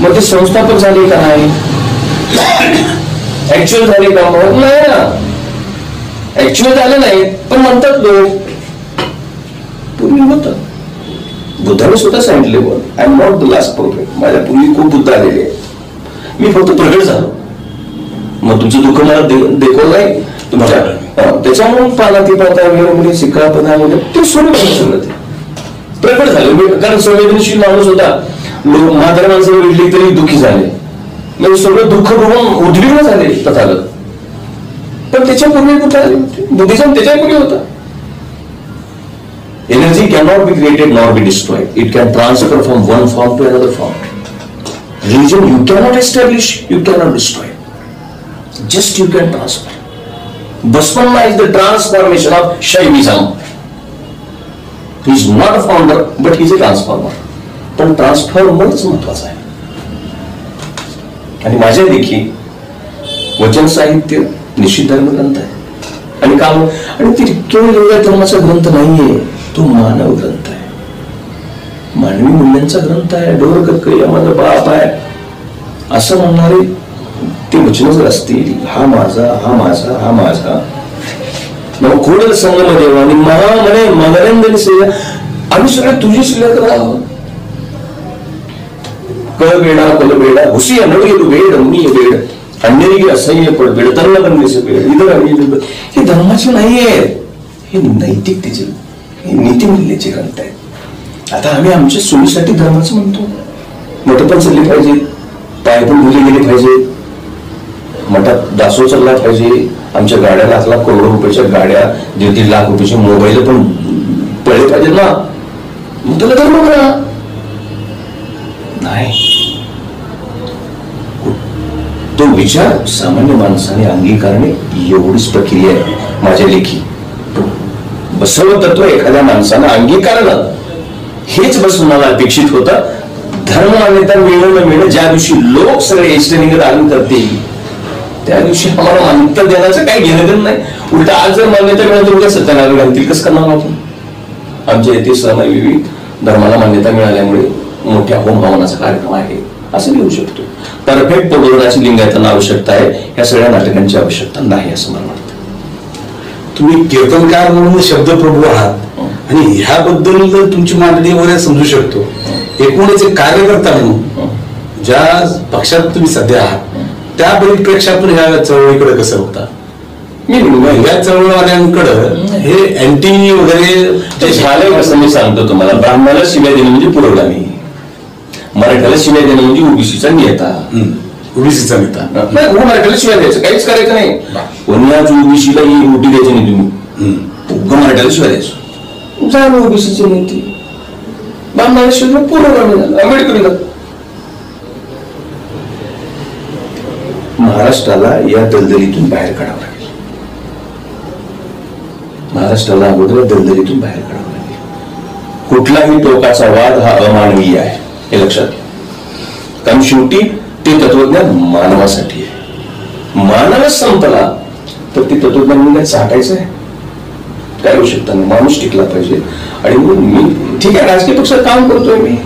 मग ते संस्थापक झाले का नाही? ऍक्च्युअल झाले का? नाही ना, ऍक्च्युअल झाले नाही, पण म्हणतात लोक. पूर्वी होत, बुद्धाने स्वतः सांगितले, I am not the last profit. माझ्या पूर्वी खूप बुद्ध आलेले, मी फक्त प्रगट झालो. मग तुमचं दुःख मला देखो नाही तुमच्या, त्याच्यामुळे पानाती पाता वगैरे शिका पदामध्ये ते स्वरूप सगळं ते प्रकट झालं. कारण संवेदनशील माणूस होता, लोक माधर्मांचं विडली तरी दुःखी झाले, म्हणजे सगळं दुःख बघून उद्विग्न झाले तथागत. पण त्याच्यापूर्वी कुठे आले होते? बुद्धिझम त्याच्यापूर्वी होता. Energy cannot be created not be destroyed, it can transfer from one form to another form. Religion you cannot establish, you cannot destroy, just you can transfer. Basavanna is the transformation of Shaivism. He is not a founder, but he is a transformer. पण ट्रान्सफॉर्मरच महत्वाचा आहे. आणि माझ्या देखी वचन साहित्य निश्चित धर्मग्रंथ आहे. आणि काम, आणि ते केवळ लिंगायत धर्माचा ग्रंथ नाहीये, तो मानव ग्रंथ आहे, मानवी मूल्यांचा ग्रंथ आहे. डोर कक्कैया माझा बाप आहे असं म्हणणारे ते वचन जर असतील, हा माझा, हा माझा, हा माझा, मग खोडल संगम देवा आणि महा म्हणे मगरेंद्र सेवा, आम्ही सगळे तुझी शिल्लक आहोत. कळबेडा कलबेडा हुसिया नडगेलू बेड मुनिय बेड अन्यरी असह्य पड बेड तरुण बनण्याचे बेड इतर. हे धर्माचे नाहीये, हे नैतिकतेचे, हे नीतिमूल्याचे ग्रंथ आहेत. आता आम्ही आमच्या सोयीसाठी धर्माचं म्हणतो. मठ पण चालले पाहिजे, पाय पण धुले गेले पाहिजे, मठात दासो चालला पाहिजे, आमच्या गाड्या लाख करोड रुपयाच्या गाड्या, 1.5 लाख रुपयाचे मोबाईल पण पडले पाहिजे ना. मग त्याला धर्म म्हणा. नाही. तो विचार सामान्य माणसाने अंगीकारणे एवढीच प्रक्रिया आहे माझ्या लेखी. बसव तत्व एखाद्या माणसानं अंगीकारणं हेच बसवण्याला अपेक्षित होतं. धर्ममान्यता मिळणं न मिळणं ज्या दिवशी लोक सगळे इष्टलिंग धारण करतील त्या दिवशी आम्हाला मान्यता देण्याचं काही घेणं नाही. उलट आज जर मान्यता मिळाली तर उद्या सत्यनारायण घालतील. कसं करणार आपण? आमच्या येथे विविध धर्माला मान्यता मिळाल्यामुळे मोठ्या होम हवनाचा कार्यक्रम आहे असं लिहू शकतो. परफेक्ट पोटोरणाची लिंगायतांना आवश्यकता आहे, या सगळ्या नाटकांची आवश्यकता नाही असं मला वाटतं. तुम्ही कीर्तनकार म्हणून शब्दप्रभू आहात आणि ह्याबद्दल तुमची मांडणी वगैरे समजू शकतो. एकूणच एक कार्यकर्ता म्हणून ज्या पक्षात तुम्ही सध्या आहात त्या परिप्रेक्षातून ह्या चळवळीकडे कसं होता? मी या चळवळीवाल्यांकडं हे अँटी वगैरे ते झालंय कसं मी सांगतो तुम्हाला. ब्राह्मणाला शिव्या देणं म्हणजे पुरोगामी, मराठ्याला शिव्या देणं म्हणजे ओबीसीचा नेता. ओबीसीचा नेता नाही, मराठ्याला शिव्या द्यायचं काहीच करायचं नाही. कोणाच ओबीसीला ही मोठी द्यायची नाही तुम्ही. मराठ्याला शिव्या द्यायचं झालं ओबीसीचे नेते. ब्राह्मणाला शिव्या पुरोगामी झालं, आंबेडकरी झालं. महाराष्ट्राला या दलदलीतून बाहेर काढावं लागेल. महाराष्ट्राला अगोदर दलदलीतून बाहेर काढावं लागेल. कुठलाही टोकाचा वाद हा अमानवीय आहे हे लक्षात घ्या. कारण शेवटी ते तत्वज्ञान मानवासाठी आहे. मानवच संपला तर ते तत्वज्ञान चाटायचं आहे काय आवश्यकता नाही. माणूस टिकला पाहिजे. आणि मी ठीक आहे राजकीय पक्षात काम करतोय, मी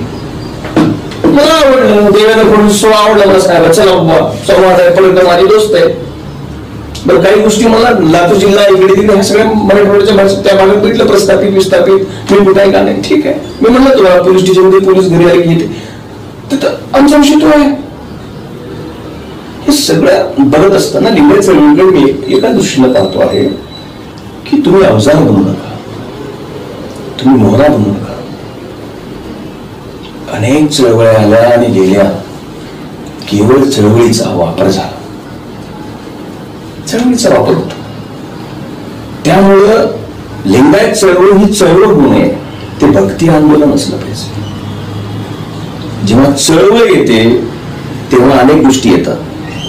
मला आवडलं देवेंद्र फडणवीस आवडला मला साहेब. चला संवाद आहे, पडकर माझे दोस्त आहे. बरं काही गोष्टी मला लातूर जिल्हा इकडे तिकडे ह्या सगळ्या मराठवाड्याच्या भाषेत त्या भागात बघितलं प्रस्थापित विस्थापित मी कुठे का नाही. ठीक आहे, मी म्हणलं तुम्हाला पोलीस स्टेशनमध्ये पोलीस घरी आले घेते तर आमचा विषय तो आहे. हे सगळं बघत असताना लिंगायत चळवळीकडे मी एका दृष्टीनं पाहतो आहे की तुम्ही अवजार बनू नका, तुम्ही मोहरा बनू नका. अनेक चळवळ्या आल्या आणि गेल्या, केवळ चळवळीचा वापर झाला, चळवळीचा वापर होतो. त्यामुळं लिंगायत चळवळ ही चळवळ होऊ नये, ते भक्ती आंदोलन असलं पाहिजे. जेव्हा चळवळ येते तेव्हा अनेक गोष्टी येतात,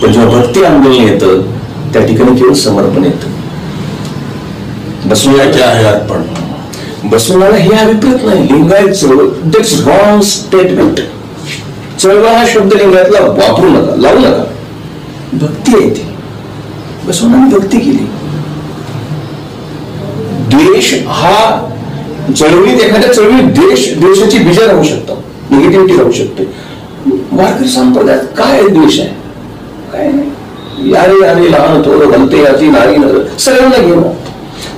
पण जेव्हा भक्ती आंदोलन येतं त्या ठिकाणी केवळ समर्पण येतं. बसवण्याचे आहे अर्पण. बसवण्याला हे अभिप्रेत नाही. लिंगायत चळवळ दॅट्स रॉंग स्टेटमेंट. चळवळ हा शब्द लिंगायतला वापरू नका, लावू नका. भक्ती आहे ती. बसवण्याने भक्ती केली. द्वेष हा चळवळीत एखाद्या चळवळीत द्वेषाची बीज राहू शकतात, निगेटिव्हिटी राहू शकते. वारकरी संप्रदायात काय द्वेष आहे? काय नाही. यारे यारे लहान थोडं भलते याची नारी नर सगळ्यांना घेऊन.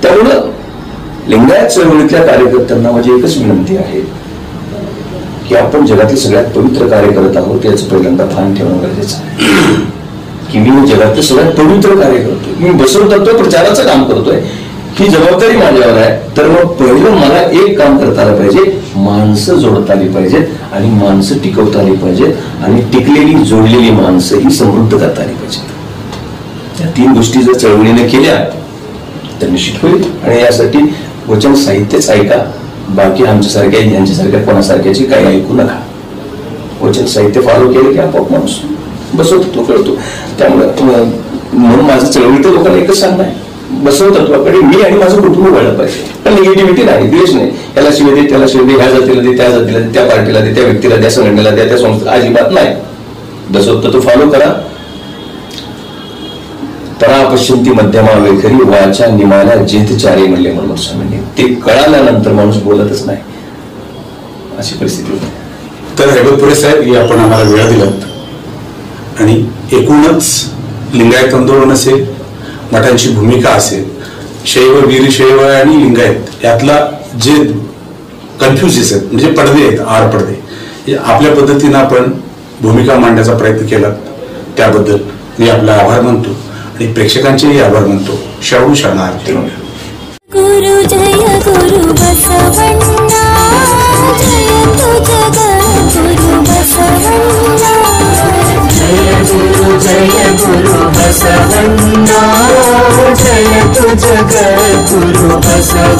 त्यामुळं लिंगायत चळवळीतल्या कार्यकर्त्यांना माझी एकच विनंती आहे की आपण जगातले सगळ्यात पवित्र कार्य करत आहोत याचं पहिल्यांदा भान ठेवणं गरजेचं आहे. की मी जगातलं सगळ्यात पवित्र कार्य करतोय, मी बसव तत्व प्रचाराचं काम करतोय, ही जबाबदारी माझ्यावर आहे. तर मग पहिलं मला एक काम करता आलं पाहिजे, माणसं जोडता आली पाहिजेत आणि माणसं टिकवता आली पाहिजेत आणि टिकलेली जोडलेली माणसं ही समृद्ध करता आली पाहिजेत. या तीन गोष्टी जर चळवळीने केल्या तर निश्चित होईल. आणि यासाठी वचन साहित्यच ऐका, बाकी आमच्यासारख्या यांच्यासारख्या कोणासारख्याची काही ऐकू नका. वचन साहित्य फॉलो केलं की आपोआप माणूस बसवतो तो कळतो. त्यामुळे म्हणून माझं चळवळीत लोकांना एकच सांगणं आहे, बसव तत्वाकडे मी आणि माझं कुटुंब वळलं पाहिजे. पण निगेटिव्हिटी नाही, द्वेष नाही. याला शिवे दे, त्याला शिवे दे, ह्या जातीला दे, त्या जातीला दे, त्या पार्टीला दे, त्या व्यक्तीला द्या, संघटनेला द्या, त्या संस्थेला, अजिबात नाही. बसव तत्व फॉलो करा. तरा पश्चिंती मध्यमा वैखरी वाचा निमाला जेथ चारे म्हणले म्हणून स्वामींनी. ते कळाल्यानंतर माणूस बोलतच नाही, अशी परिस्थिती होती. तर हैबतपुरे साहेब आपण आम्हाला वेळ दिलात आणि एकूणच लिंगायत आंदोलन असेल, मठांची भूमिका असेल, शैव वीरशैव आणि लिंगायत यातला जे कन्फ्युजेस आहेत म्हणजे पडदे आहेत, आड पडदे, आपल्या पद्धतीनं आपण भूमिका मांडण्याचा प्रयत्न केला त्याबद्दल मी आपला आभार मानतो आणि प्रेक्षकांचेही आभार मानतो. शरणू शरणार्थी. गुरु जय गुरु बसवण्णा, जय तु जगद्गुरु बसवण्णा, जय गुरु बसवण्णा, जय तु जगद्गुरु बसवण्णा.